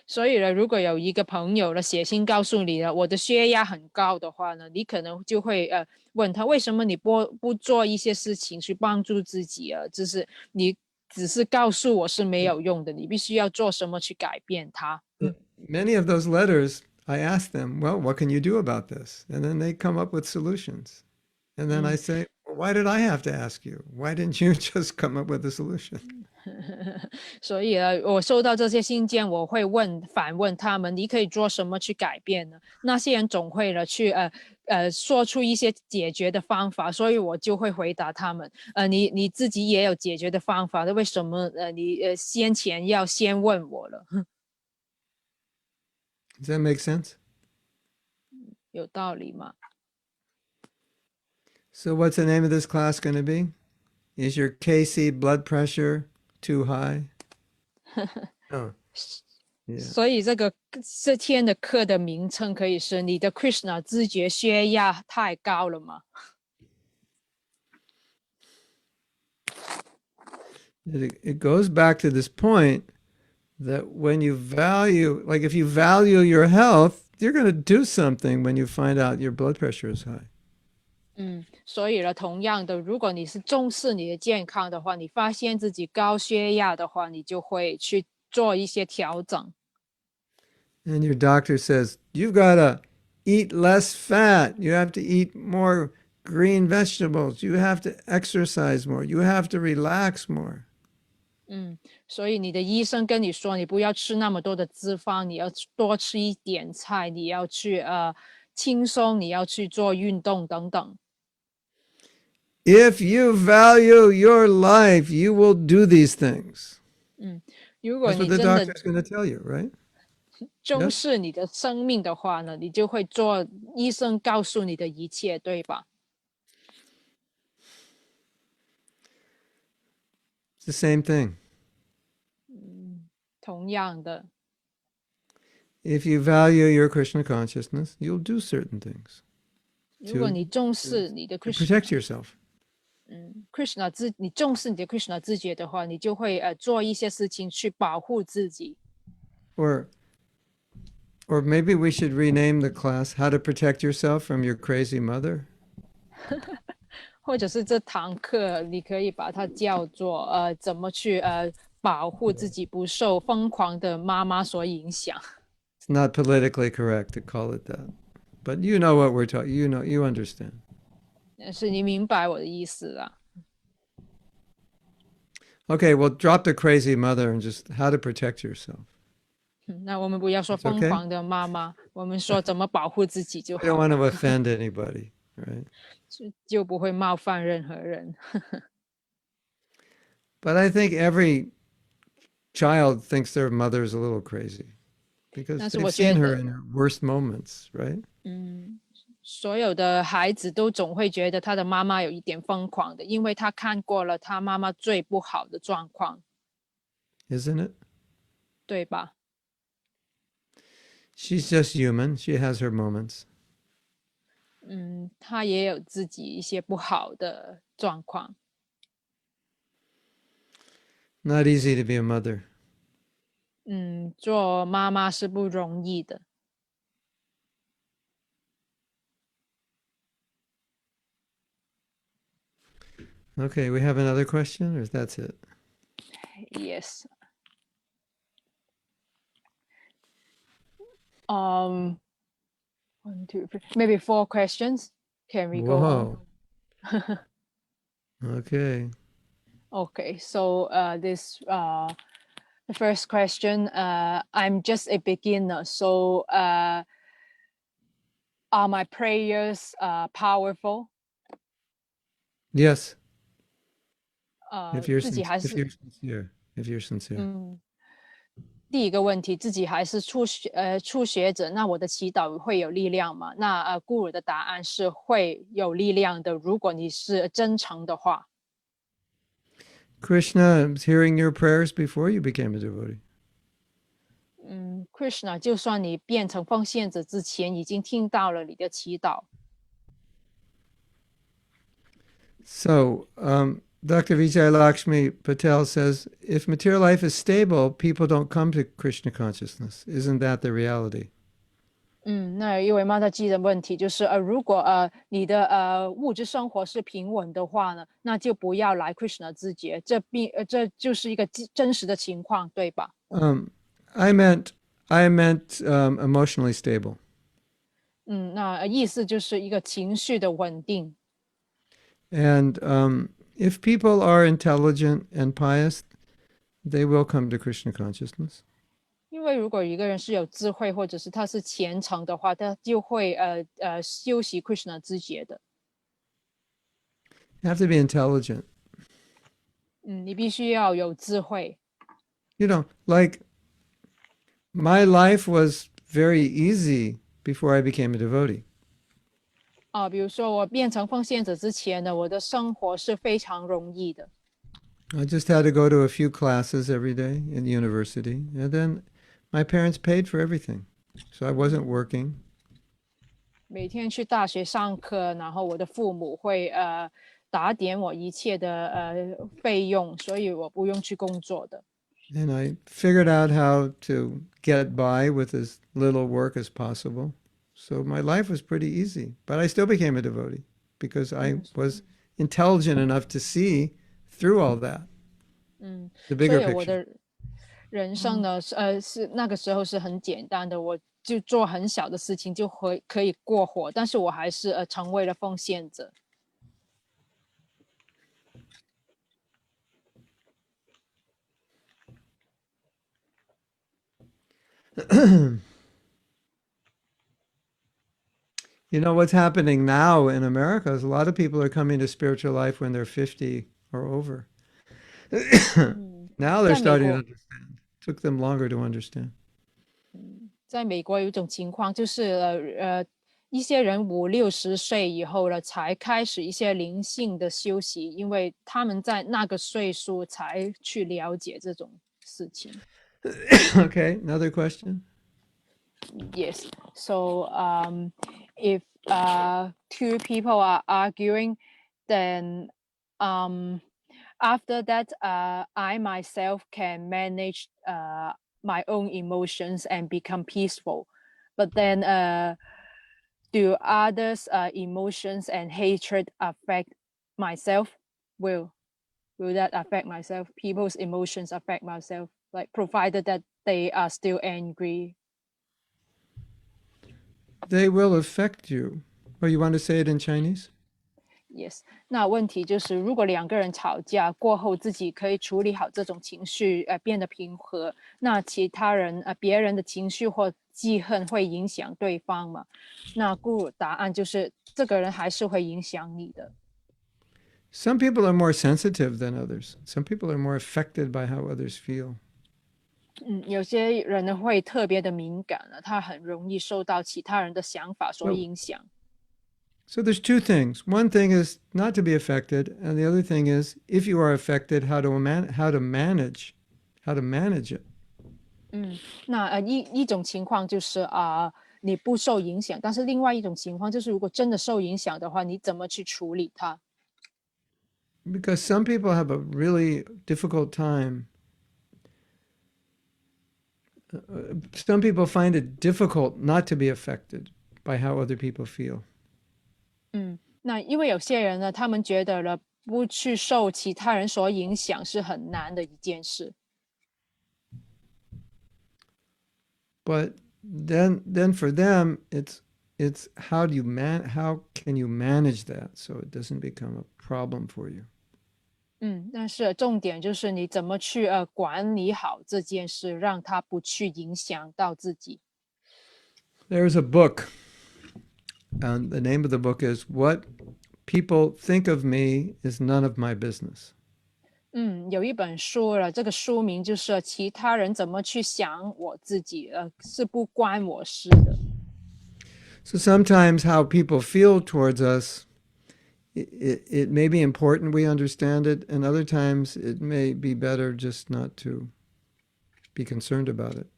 所以呢，如果有一个朋友呢写信告诉你了我的血压很高的话呢，你可能就会问他为什么你不做一些事情去帮助自己就是你只是告诉我是没有用的，你必须要做什么去改变它。Many of those letters, I ask them, well, what can you do about this? And then they come up with solutions. And then I say, well, why did I have to ask you? Why didn't you just come up with a solution? 所以我收到这些信件，我会反问他们，你可以做什么去改变呢？那些人总会去说出一些解决的方法，所以我就会回答他们，你自己也有解决的方法，那为什么你先前要先问我了？ Does that make sense? 有道理吗？ So what's the name of this class going to be? Is your KC blood pressure too high? Oh, yeah. 所以这天的课的名称可以是你的 Krishna 知觉血压太高了吗？ It goes back to this point that when you value, like if you value your health, you're going to do something when you find out your blood pressure is high. 所以呢，同样的，如果你是重视你的健康的话，你发现自己高血压的话，你就会去做一些调整。 And your doctor says, you've got to eat less fat. You have to eat more green vegetables. You have to exercise more. You have to relax more. 所以你的医生跟你说，你不要吃那么多的脂肪，你要多吃一点菜，你要去轻松，你要去做运动等等。 If you value your life, you will do these things. 如果 That's 你 what the 真的 doctor is going to tell you, right? 重 Yes? 视你的生命的话呢，你就会做医生告诉你的一切，对吧？ It's the same thing. 同样的， If you value your Krishna consciousness, you'll do certain things 如果 to, 你重视你的 to protect Krishna， yourself. Krishna 你重视你的 Krishna 自觉的话，你就会做一些事情去保护自己。 Or maybe we should rename the class How to Protect Yourself from Your Crazy Mother. 或者是这堂课，你可以把它叫做怎么去保护自己不受疯狂的妈妈所影响。 It's not politically correct to call it that. But you know what we're talking, you understand. 但是你明白我的意思啦。 Okay, well, drop the crazy mother and just how to protect yourself. 那我们不要说 It's 疯 okay? 狂的妈妈，我们说怎么保护自己就 We don't 好 want 了， to offend anybody, right? 就不会冒犯任何人。 But I think every child thinks their mother is a little crazy because 但是 they've 我觉 seen her 得， in her worst moments, right? 所有的孩子都总会觉得他的妈妈有一点疯狂的，因为他看过了他妈妈最不好的状况， Isn't it? 对吧？ She's just human. She has her moments. 他也有自己一些不好的状况。 Not easy to be a mother. 做妈妈是不容易的。 Okay, we have another question, or that's it? Yes. One, two, three, maybe 4 questions. Can we go on? Whoa. Okay. Okay, so the first question, I'm just a beginner, so are my prayers powerful? Yes, 自 if you're 己还 if 是 you're sincere, if you're sincere. 第一个问题，自己还是初学者，那我的祈祷会有力量吗？那Guru的答案是会有力量的，如果你是真诚的话。 Krishna is hearing your prayers before you became a devotee. Krishna 就算你变成奉献者之前，已经听到了你的祈祷。 So, Dr. Vijay Lakshmi Patel says, if material life is stable, people don't come to Krishna consciousness. Isn't that the reality? 那因为妈妈记的问题就是，如果你的物质生活是平稳的话呢，那就不要来 Krishna 知觉，这就是一个真实的情况，对吧？ I meant emotionally stable. 那意思就是一个情绪的稳定。 And if people are intelligent and pious, they will come to Krishna consciousness. 因为如果一个人是有智慧，或者是他是虔诚的话，他就会修习 Krishna 知觉的。 You have to be intelligent. 你必须要有智慧。 You know, like my life was very easy before I became a devotee. 比如说我变成奉献者之前呢，我的生活是非常容易的。 I just had to go to a few classes every day in university, and then my parents paid for everything. So I wasn't working. 每天去大学上课，然后我的父母会打点我一切的费用，所以我不用去工作的。 And I figured out how to get by with as little work as possible. So my life was pretty easy, but I still became a devotee because I was intelligent enough to see through all that. The 所 bigger 以我 picture. 的人生呢，是那个时候是很简单的，我就做很小的事情就可以过活，但是我还是成为了奉献者。 You know, what's happening now in America is a lot of people are coming to spiritual life when they're 50 or over. Now they're 在美 starting to 国， understand. Took them longer to understand. 在美国有一种情况就是一些人50-60岁以后了才开始一些灵性的修习，因为他们在那个岁数才去了解这种事情。Okay, another question. Yes. So if two people are arguing, then after that, I myself can manage my own emotions and become peaceful. But then, do others' emotions and hatred affect myself? Will that affect myself? People's emotions affect myself, like provided that they are still angry. They will affect you. Oh, you want to say it in Chinese? Yes. 那问题就是，如果两个人吵架过后，自己可以处理好这种情绪，变得平和，那其他人别人的情绪或记恨会影响对方嘛？那故答案就是，这个人还是会影响你的。Some people are more sensitive than others. Some people are more affected by how others feel. 有些人呢会特别的敏感了，他很容易受到其他人的想法所影响。So there's two things. One thing is not to be affected, and the other thing is if you are affected, how to manage it. 那一种情况就是你不受影响，但是另外一种情况就是，如果真的受影响的话，你怎么去处理它？ Because some people have a really difficult time. Some people find it difficult not to be affected by how other people feel. 那因为有些人呢，他们觉得了不去受其他人所影响是很难的一件事。But then for them, it's how can you manage that so it doesn't become a problem for you. 但是重点就是你怎么去管理好这件事，让它不去影响到自己。There's a book, and the name of the book is What People Think of Me is None of My Business. 有一本书了，这个书名就是其他人怎么去想我自己，是不关我事的。So sometimes how people feel towards us, it may be important we understand it, and other times it may be better just not to be concerned about it.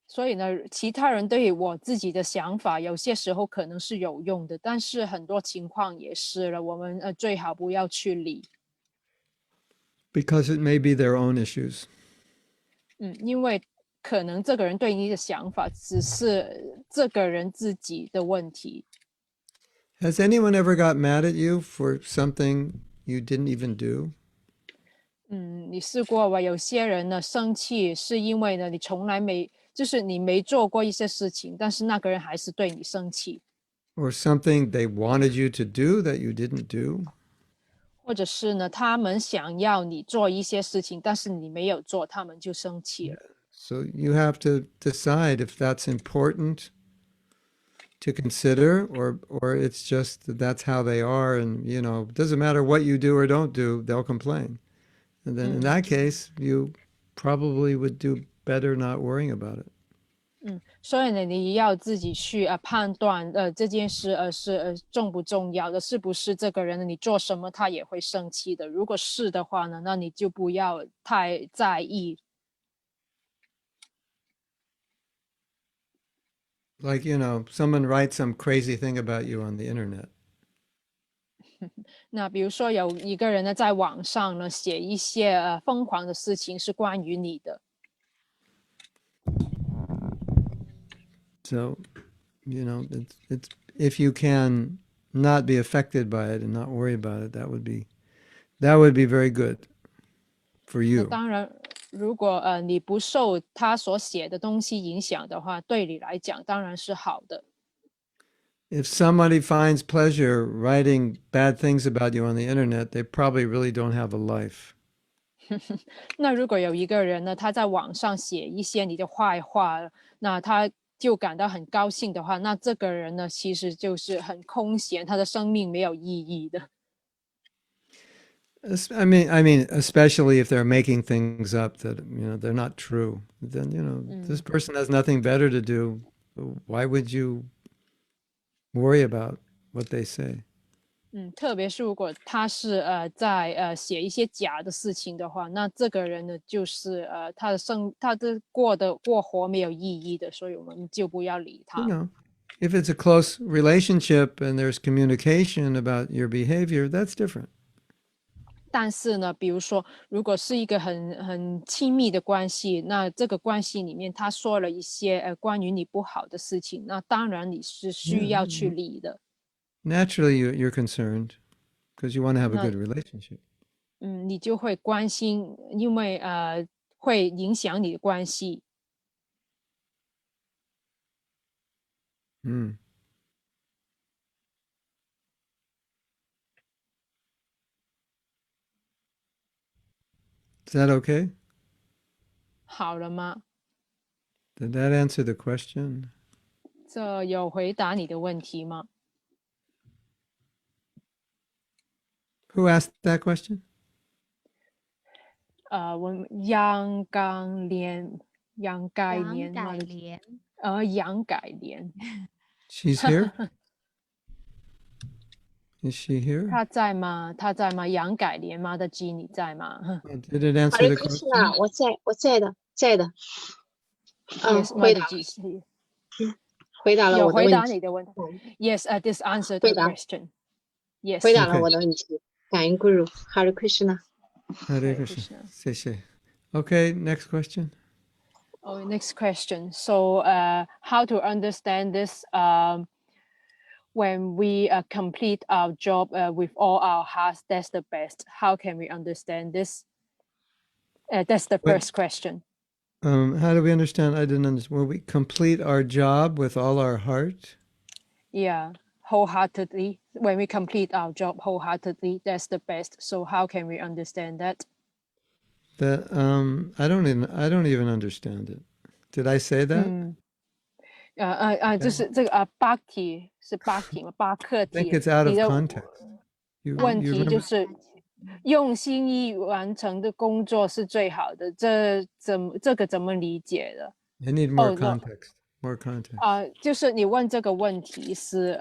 所以呢，其他人对我自己的想法，有些时候可能是有用的，但是很多情况也是了，我们最好不要去理。Because it may be their own issues. 因为可能这个人对你的想法只是这个人自己的问题。Has anyone ever got mad at you for something you didn't even do? 你试过吧？有些人呢生气是因为呢你从来没，就是你没做过一些事情，但是那个人还是对你生气， Or something they wanted you to do that you didn't do? 或者是呢他们想要你做一些事情，但是你没有做，他们就生气了。So you have to decide if that's important to consider or it's just that that's how they are and it doesn't matter what you do or don't do, they'll complain. And then in that case, you probably would do better not worrying about it. 所以呢，你要自己去判断，这件事是重不重要的，是不是这个人你做什么他也会生气的。如果是的话呢，那你就不要太在意。Like, someone writes some crazy thing about you on the internet. 那比如说有一个人呢，在网上呢写一些疯狂的事情，是关于你的。So, it's if you can not be affected by it and not worry about it, that would be very good for 那 you. 当然，如果你不受他所写的东西影响的话，对你来讲当然是好的。If somebody finds pleasure writing bad things about you on the internet, they probably really don't have a life. 那如果有一个人呢，他在网上写一些你的坏话，那他就感到很高兴的话，那这个人呢，其实就是很空闲，他的生命没有意义的。I mean, especially if they're making things up that, they're not true. Then, this person has nothing better to do. Why would you worry about what they say? 特别是如果他是在写一些假的事情的话，那这个人呢就是他的过活没有意义的，所以我们就不要理他。If it's a close relationship and there's communication about your behavior, that's different. 但是呢，比如说，如果是一个很亲密的关系，那这个关系里面他说了一些关于你不好的事情，那当然你是需要去理的。Naturally, you're concerned because you want to have a 那 good relationship. 你就会关心，因为会影响你的关系。Mm. Is that okay? 好了吗？ Did that answer the question? 这有回答你的问题吗？ Who asked that question? 我们杨刚连杨改连嘛的，杨改连。She's here? Is she here? 他在吗？他在吗？杨改连妈的鸡，你在吗 Did it answer the question? Krishna，我在的，？Yes, 妈回答的鸡是回答了有回我的问题，答你的问题。Yes, this answered 回 the 答 question. Yes. 回答了 Okay. 我的问题，感恩 Guru，Hare Krishna。 Hare Krishna. 谢谢. Okay, next question. Oh, next question. So, how to understand this? When we complete our job with all our hearts, that's the best. How can we understand this? That's the What- first question. How do we understand? I didn't understand. When we complete our job with all our heart? Yeah, wholeheartedly. When we complete our job wholeheartedly, that's the best. So, how can we understand that? That I don't even understand it. Did I say that? 就是这个bhakti 是 bhakti 吗？巴克 I think 体， it's out 你 of 的 context. You 问 you 题就 remember? 是用心意完成的工作是最好的，这个怎么理解的？ I need more Oh, no. context. More context. 就是你问这个问题是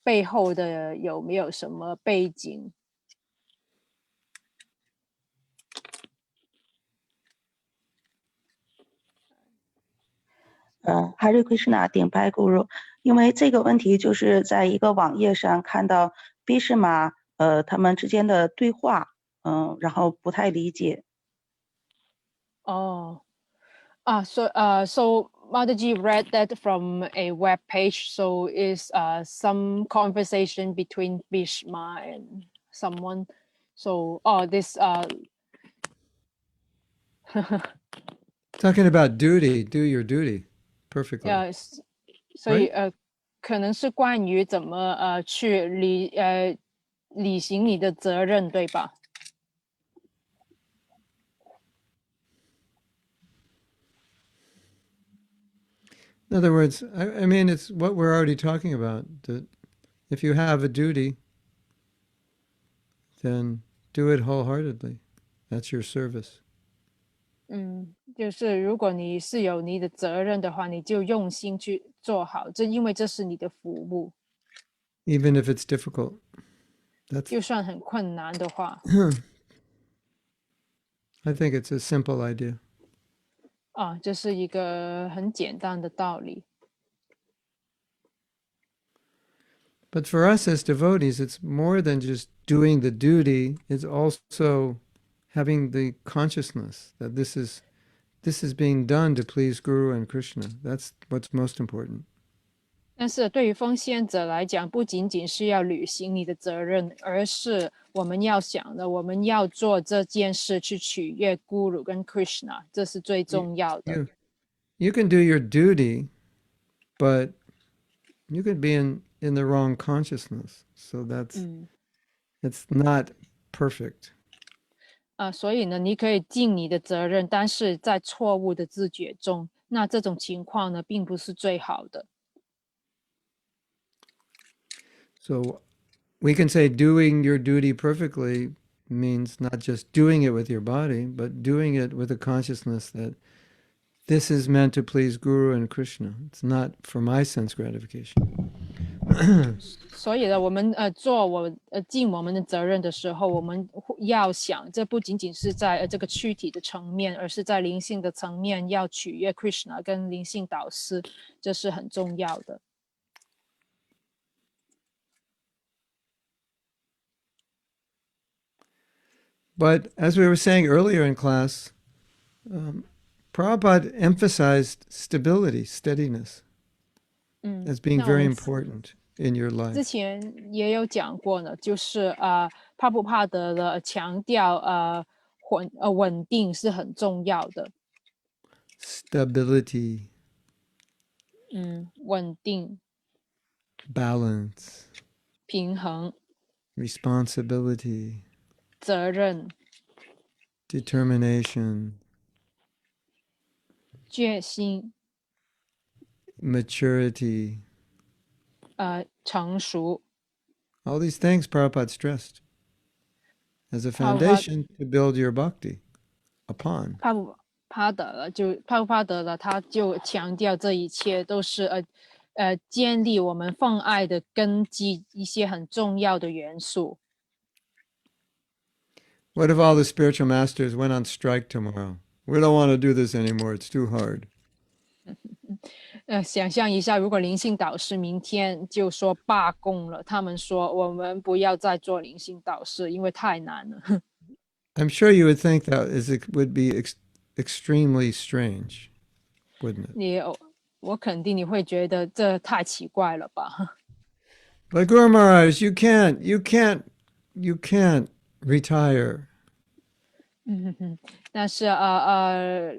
背后的有没有什么背景？ Hare Krishna 顶白 Guru， 因为这个问题就是在一个网页上看到比什马他们之间的对话，然后不太理解。哦，so Mataji read that from a web page. So is some conversation between Bhishma and someone. So this Talking about duty, do your duty perfectly. 所以可能是关于怎么去履行你的责任，对吧？ In other words, I mean, it's what we're already talking about. That if you have a duty, then do it wholeheartedly. That's your service. 就是如果你是有你的责任的话，你就用心去做好，因为这是你的服务。 Even if it's difficult. 就算很困难的话， I think it's a simple idea. 这是一个很简单的道理。 But for us as devotees, it's more than just doing the duty. It's also having the consciousness that this is being done to please Guru and Krishna. That's what's most important. 但是对于奉献者来讲，不仅仅是要履行你的责任，而是我们要想的，我们要做这件事去取悦 Guru 跟 Krishna， 这是最重要的。 You can do your duty, but you could be in the wrong consciousness. So it's not perfect. 所以呢，你可以尽你的责任，但是在错误的自觉中，那这种情况呢，并不是最好的。So we can say doing your duty perfectly means not just doing it with your body, but doing it with a consciousness that this is meant to please Guru and Krishna. It's not for my sense gratification. 所以呢，我们尽我们的责任的时候，我们要想，这不仅仅是在这个躯体的层面，而是在灵性的层面，要取悦 Krishna 跟灵性导师，这是很重要的。But as we were saying earlier in class, Prabhupada emphasized stability, steadiness, as being 那我 very 们 important in your 之 life. 前也有讲过呢，就是帕布帕德的强调稳定是很重要的。 Stability, 稳定、 balance, 平衡、 responsibility, 责任、 determination, 决心、 maturity. 成熟。 All these things Prabhupada stressed as a Prabhupada- foundation to build your bhakti upon. 帕布帕德了，他就强调这一切都是建立我们奉爱的根基，一些很重要的元素。 What if all the spiritual masters went on strike tomorrow? We don't want to do this anymore. It's too hard. 想象一下，如果灵性导师明天就说罢工了，他们说我们不要再做灵性导师，因为太难了。 I'm sure you would think that it would be extremely strange, wouldn't it? 我肯定你会觉得这太奇怪了吧。 But Guru Maharaj, you can't retire. 但是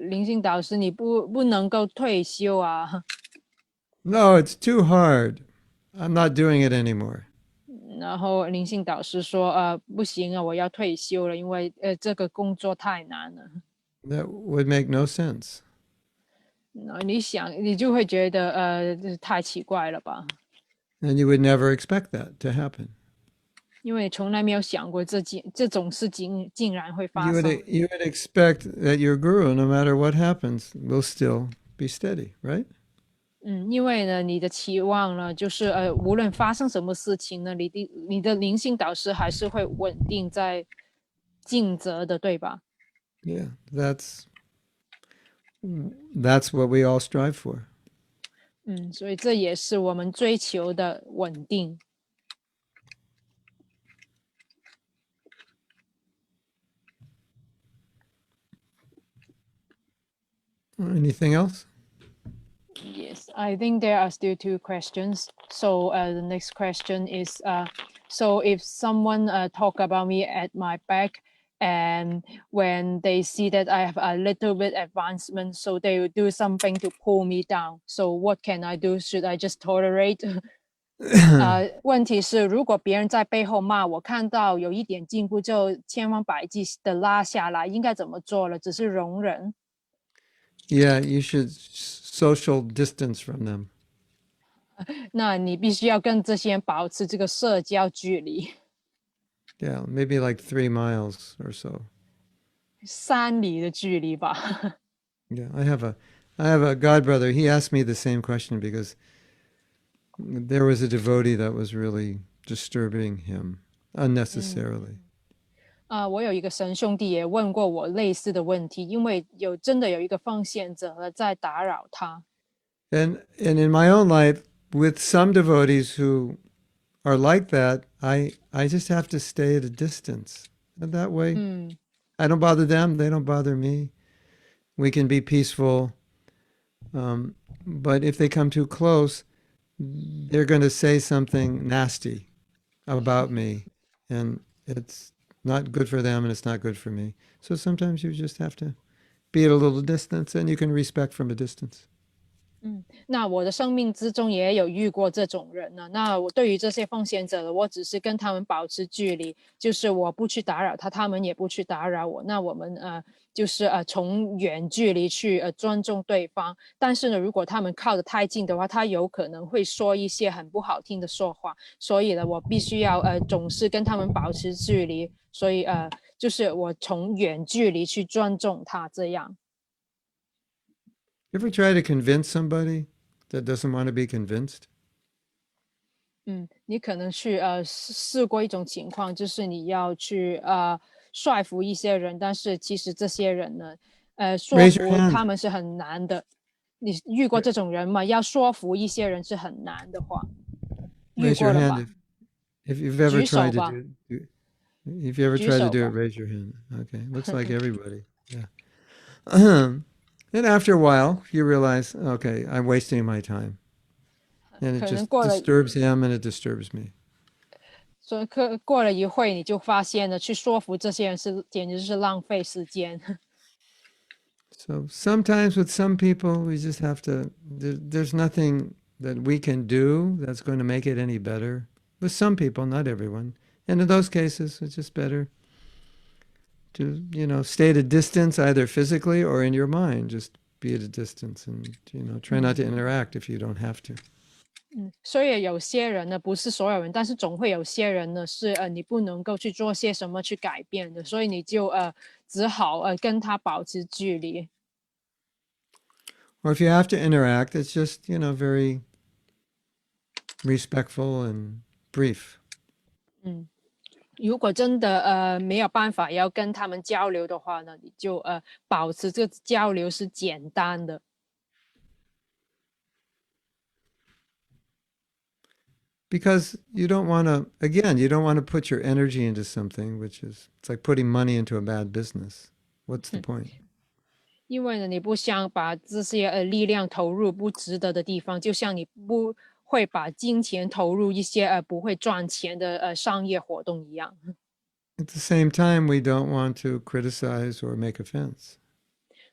灵性导师你不能够退休啊。 No, it's too hard. I'm not doing it anymore. 然后灵性导师说不行啊，我要退休了，因为这个工作太难了。 That would make no sense. 你想你就会觉得这太奇怪了吧。 And you would never expect that to happen. 因为从来没有想过这种事情竟然会发 You 生。 would expect that your guru, no matter what happens, will still be steady, right? 因为呢，你的期望呢，就是无论发生什么事情呢，你的灵性导师还是会稳定在尽责的，对吧？ Yeah, that's what we all strive for. 所以这也是我们追求的稳定。 Anything else? Yes, I think there are still 2 questions. So the next question is, so if someone talk about me at my back, and when they see that I have a little bit advancement, so they will do something to pull me down. So what can I do? Should I just tolerate? 问题是，如果别人在背后骂我，看到有一点进步就千方百计的拉下来，应该怎么做了？只是容忍。 Yeah, you should social distance from them. 那你必须要跟这些人保持这个社交距离。 Yeah, maybe like 3 miles or so. 3里的距离吧。 Yeah, I have a godbrother. He asked me the same question because there was a devotee that was really disturbing him unnecessarily. 我有一个神兄弟也问过我类似的问题，因为真的有一个奉献者在打扰他。 And in my own life, with some devotees who are like that, I just have to stay at a distance. And that way, I don't bother them, they don't bother me. We can be peaceful. But if they come too close, they're going to say something nasty about me. And it's not good for them and it's not good for me. So sometimes you just have to be at a little distance and you can respect from a distance. 那我的生命之中也有遇过这种人呢。那我对于这些奉献者呢，我只是跟他们保持距离，就是我不去打扰他，他们也不去打扰我。那我们就是从远距离去尊重对方。但是呢，如果他们靠得太近的话，他有可能会说一些很不好听的说话。所以呢，我必须要总是跟他们保持距离。所以就是我从远距离去尊重他这样。You ever try to convince somebody that doesn't want to be convinced? 你可能去试过一种情况，就是你要去说服一些人，但是其实这些人呢，说 Raise your 服 hand. 他们是很难的。你遇过这种人吗？要说服一些人是很难的话，遇 Raise 过 your 了 hand 吧？ if you've ever 举手 tried to 吧， if you ever 举 tried to 手 do it, 吧。raise your hand. Okay, looks like everybody. Yeah. And after a while, you realize, okay, I'm wasting my time, and it 可能 just 过了， disturbs him and it disturbs me. 所以过了一会，你就发现了，去说服这些人简直是浪费时间。So sometimes with some people, we just have to. There's nothing that we can do that's going to make it any better. With some people, not everyone. And in those cases, it's just better to, stay at a distance, either physically or in your mind. Just be at a distance and, try not to interact if you don't have to. 所以有些人呢，不是所有人，但是总会有些人呢，是你不能够去做些什么去改变的，所以你就只好跟他保持距离。Or if you have to interact, it's just, very respectful and brief. 如果真的没有办法要跟他们交流的话呢，你就保持这个交流是简单的。Because you don't want to, again, you don't want to put your energy into something, it's like putting money into a bad business. What's the point? 因为呢，你不想把这些力量投入不值得的地方，就像你不会把金钱投入一些不会赚钱的商业活动一样。At the same time, we don't want to criticize or make offense.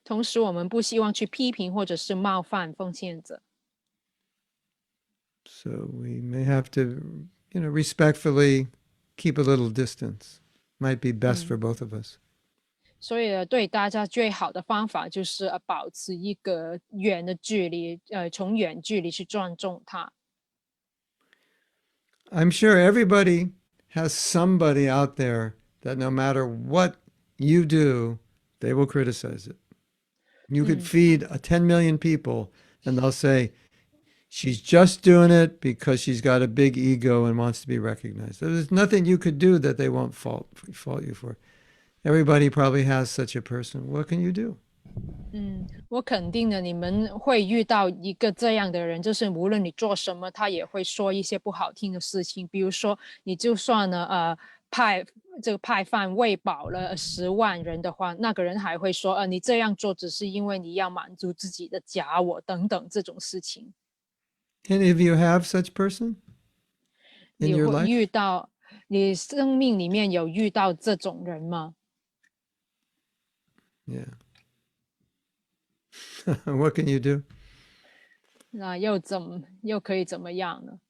同时，我们不希望去批评或者是冒犯奉献者。So we may have to, respectfully keep a little distance. Might be best for both of us. 所以对大家最好的方法就是保持一个远的距离，从远距离去尊重他。I'm sure everybody has somebody out there that no matter what you do, they will criticize it. You could feed 10 million people and they'll say, she's just doing it because she's got a big ego and wants to be recognized. There's nothing you could do that they won't fault you for. Everybody probably has such a person. What can you do? 我肯定的，你们会遇到一个这样的人，就是无论你做什么，他也会说一些不好听的事情。比如说，你就算呢，派饭喂饱了10万人的话，那个人还会说，你这样做只是因为你要满足自己的假我等等这种事情。Any of you have such person in 你 your 会 life? 遇到，你生命里面有遇到这种人吗？ Yeah. What can you do? 那又可以怎么样呢？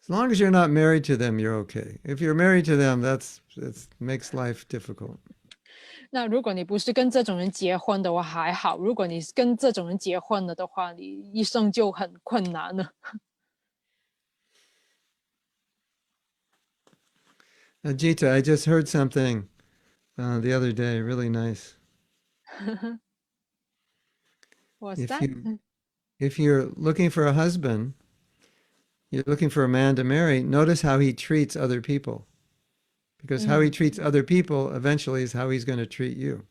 As long as you're not married to them, you're okay. If you're married to them, that makes life difficult. 那如果你不是跟这种人结婚的话还好，如果你是跟这种人结婚了的话，你一生就很困难了。Ajita, I just heard something the other day, really nice. What's If that? if you're looking for a husband, you're looking for a man to marry, notice how he treats other people. Because how he treats other people eventually is how he's going to treat you.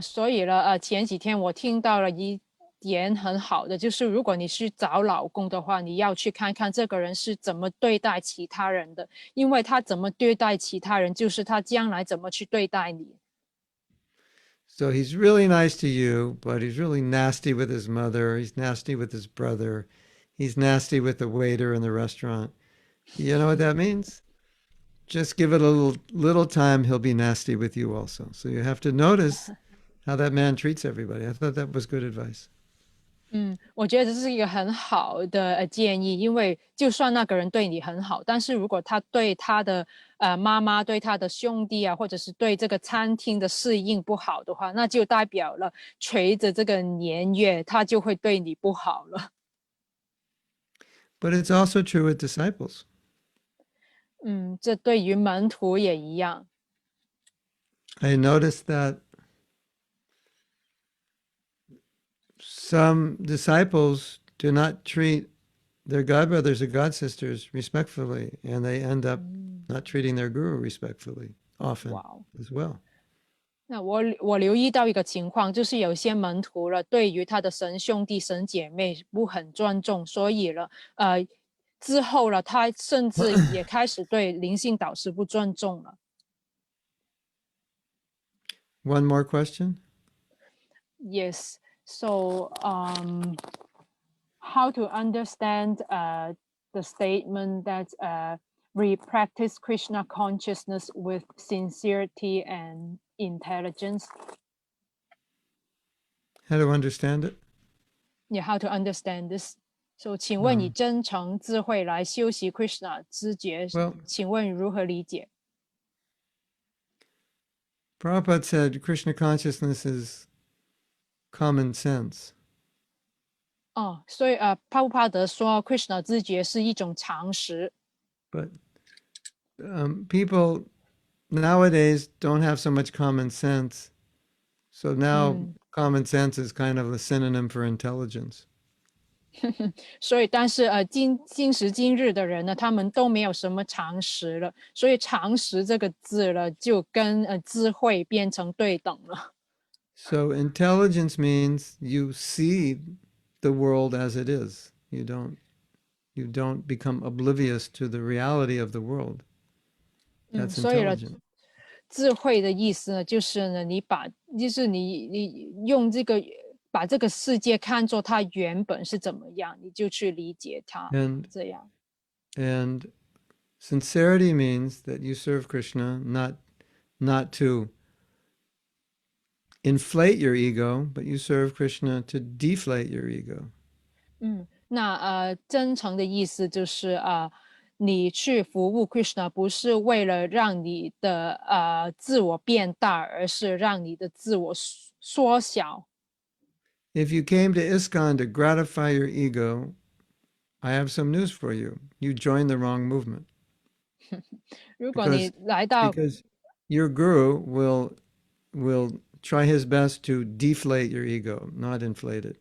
所以呢，前几天我听到了一点很好的，就是如果你去找老公的话，你要去看看这个人是怎么对待其他人的，因为他怎么对待其他人，就是他将来怎么去对待你。So he's really nice to you, but he's really nasty with his mother. He's nasty with his brother. He's nasty with the waiter in the restaurant. You know what that means? Just give it a little time. He'll be nasty with you also. So you have to notice how that man treats everybody. I thought that was good advice. 我觉得这是一个很好的建议，因为就算那个人对你很好，但是如果他对他的妈妈、对他的兄弟啊，或者是对这个餐厅的适应不好的话，那就代表了随着这个年月，他就会对你不好了。But it's also true with disciples. 这对于门徒也一样。I noticed that some disciples do not treat their godbrothers or godsisters respectfully, and they end up not treating their guru respectfully often 哇哦！ as well. 那我留意到一个情况，就是有些门徒了，对于他的神兄弟、神姐妹不很尊重，所以了，之后了，他甚至也开始对灵性导师不尊重了。One more question? Yes. So, how to understand the statement that we practice Krishna consciousness with sincerity and intelligence? How to understand it? Yeah, how to understand this? So, 请问以真诚智慧来修习 Krishna 知觉， Well, 请问如何理解？ Prabhupada said Krishna consciousness is common sense. 所以帕布帕德说 Krishna 知觉是一种常识。 But people nowadays don't have so much common sense. So now common sense is kind of a synonym for intelligence. 所以，但是今时今日的人呢，他们都没有什么常识了，所以常识这个字了，就跟智慧变成对等了。So intelligence means you see the world as it is. You don't become oblivious to the reality of the world. That's 所以呢， intelligent. 智慧的意思呢，就是呢，就是你用这个把这个世界看作它原本是怎么样，你就去理解它， And 这样。 and sincerity means that you serve Krishna not to inflate your ego, but you serve Krishna to deflate your ego. 那真诚的意思就是你去服务 Krishna 不是为了让你的自我变大，而是让你的自我缩小。 If you came to ISKCON to gratify your ego, I have some news for you. You joined the wrong movement. 如果你 Because 来到 because your guru will try his best to deflate your ego, not inflate it.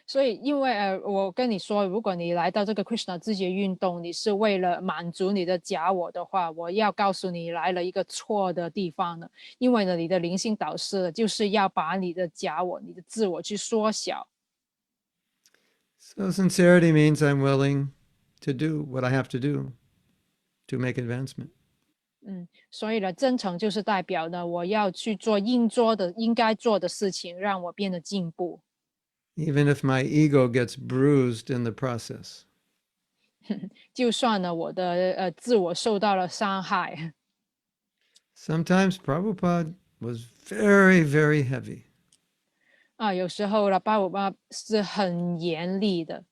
所以因为我跟你说，如果你来到这个 Krishna 知觉运动，你是为了满足你的假我的话，我要告诉你来了一个错的地方呢。因为呢，你的灵性导师就是要把你的假我、你的自我去缩小。 So sincerity means I'm willing to do what I have to do to make advancement. 所以呢，真诚就是代表呢，我要去做应该做的事情，让我变得进步。 Even if my ego gets bruised in the process. 就算呢，我的自我受到了伤害。 Sometimes Prabhupada was very, very heavy. 有时候呢，巴我妈是很严厉的。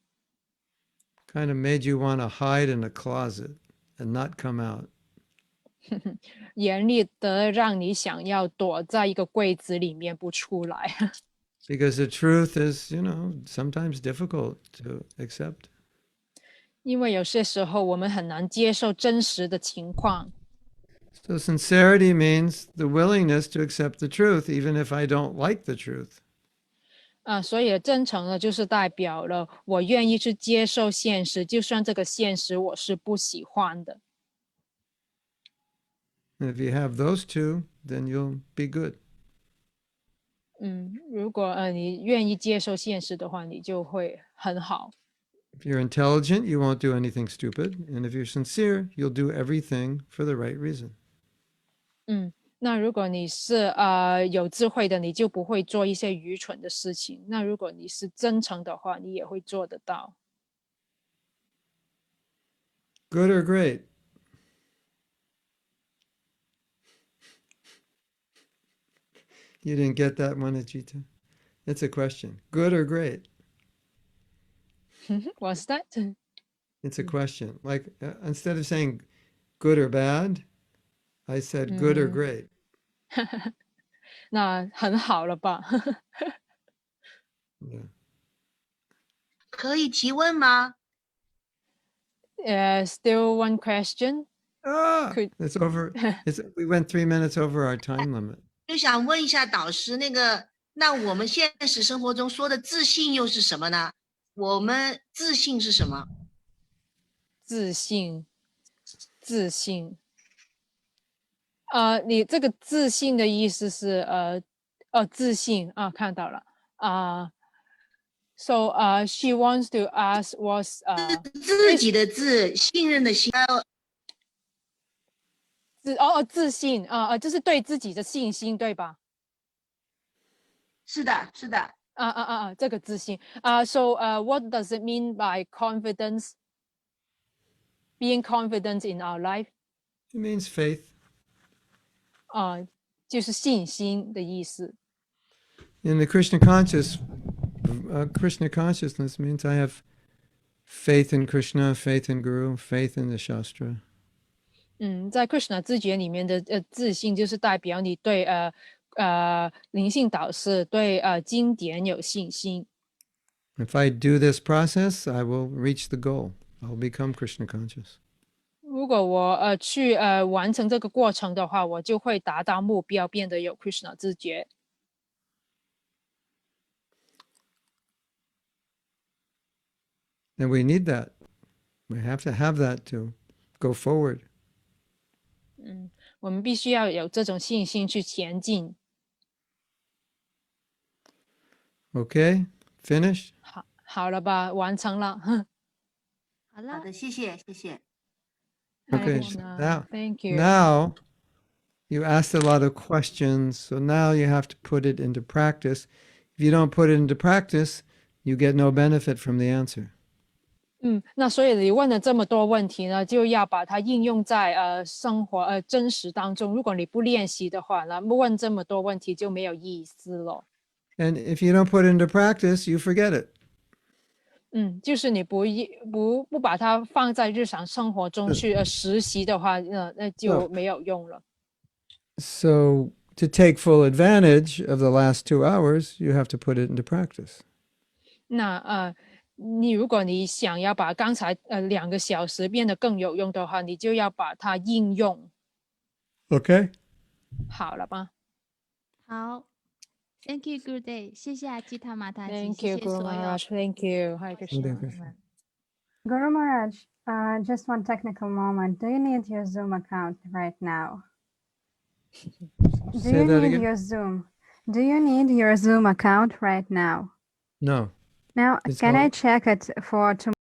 Kind of made you want to hide in a closet and not come out. 严厉的让你想要躲在一个柜子里面不出来。 Because the truth is, sometimes difficult to accept. 因为有些时候我们很难接受真实的情况。 So sincerity means the willingness to accept the truth, even if I don't like the truth. 所以真诚呢，就是代表了我愿意去接受现实，就算这个现实我是不喜欢的。 And if you have those two, then you'll be good. 如果你愿意接受现实的话，你就会很好。 If you're intelligent, you won't do anything stupid. And if you're sincere, you'll do everything for the right reason. 那如果你是有智慧的，你就不会做一些愚蠢的事情。那如果你是真诚的话，你也会做得到。 Good or great? You didn't get that one, Ajita? It's a question. Good or great? What's that? It's a question. Like instead of saying good or bad, I said good or 嗯， great. 那很好了吧？ Yeah. 可以提问吗？ Still one question. Ah, Could it's over. We went 3 minutes over our time limit. 就想问一下导师，那我们现实生活中说的自信又是什么呢？我们自信是什么？自信，自信。你这个自信的意思是自信啊，看到了啊。So she wants to ask was 自己的自，信任的信，自信就是对自己的信心，对吧？是的，是的。这个自信So what does it mean by confidence? Being confident in our life? It means faith. 就是信心的意思。 In the Krishna consciousness means I have faith in Krishna, faith in Guru, faith in the Shastra. 在 Krishna 知觉里面的自信，就是代表你对灵性导师、对经典有信心。 If I do this process, I will reach the goal. I'll become Krishna conscious. 如果我去完成这个过程的话，我就会达到目标，变得有 Krishna 知觉。 And we need that. We have to have that to go forward. 我们必须要有这种信心去前进。 Okay? Finished? 好了吧，完成了。好好了，的，谢谢，谢谢。 Okay. Krishna, Now, thank you. now you asked a lot of questions, so now you have to put it into practice. If you don't put it into practice, you get no benefit from the answer. 那所以你问了这么多问题呢，就要把它应用在生活真实当中。如果你不练习的话，那问这么多问题就没有意思了。 And if you don't put it into practice, you forget it. 就是你不把它放在日常生活中去实习的话，那就没有用了。 So to take full advantage of the last 2 hours, you have to put it into practice. 那如果你想要把刚才2个小时变得更有用的话，你就要把它应用。 Okay? 好了吧？好，Thank you, good day。谢谢阿基塔马塔吉， Thank 谢 you, 谢 Guru 所有。 Maharaj. Thank you. Hare Krishna. Krishna. Guru Maharaj, just one technical moment. Do you need your Zoom account right now? Do Say you that need again? your Zoom? Do you need your Zoom account right now? No. Now, It's can all- I check it for tomorrow?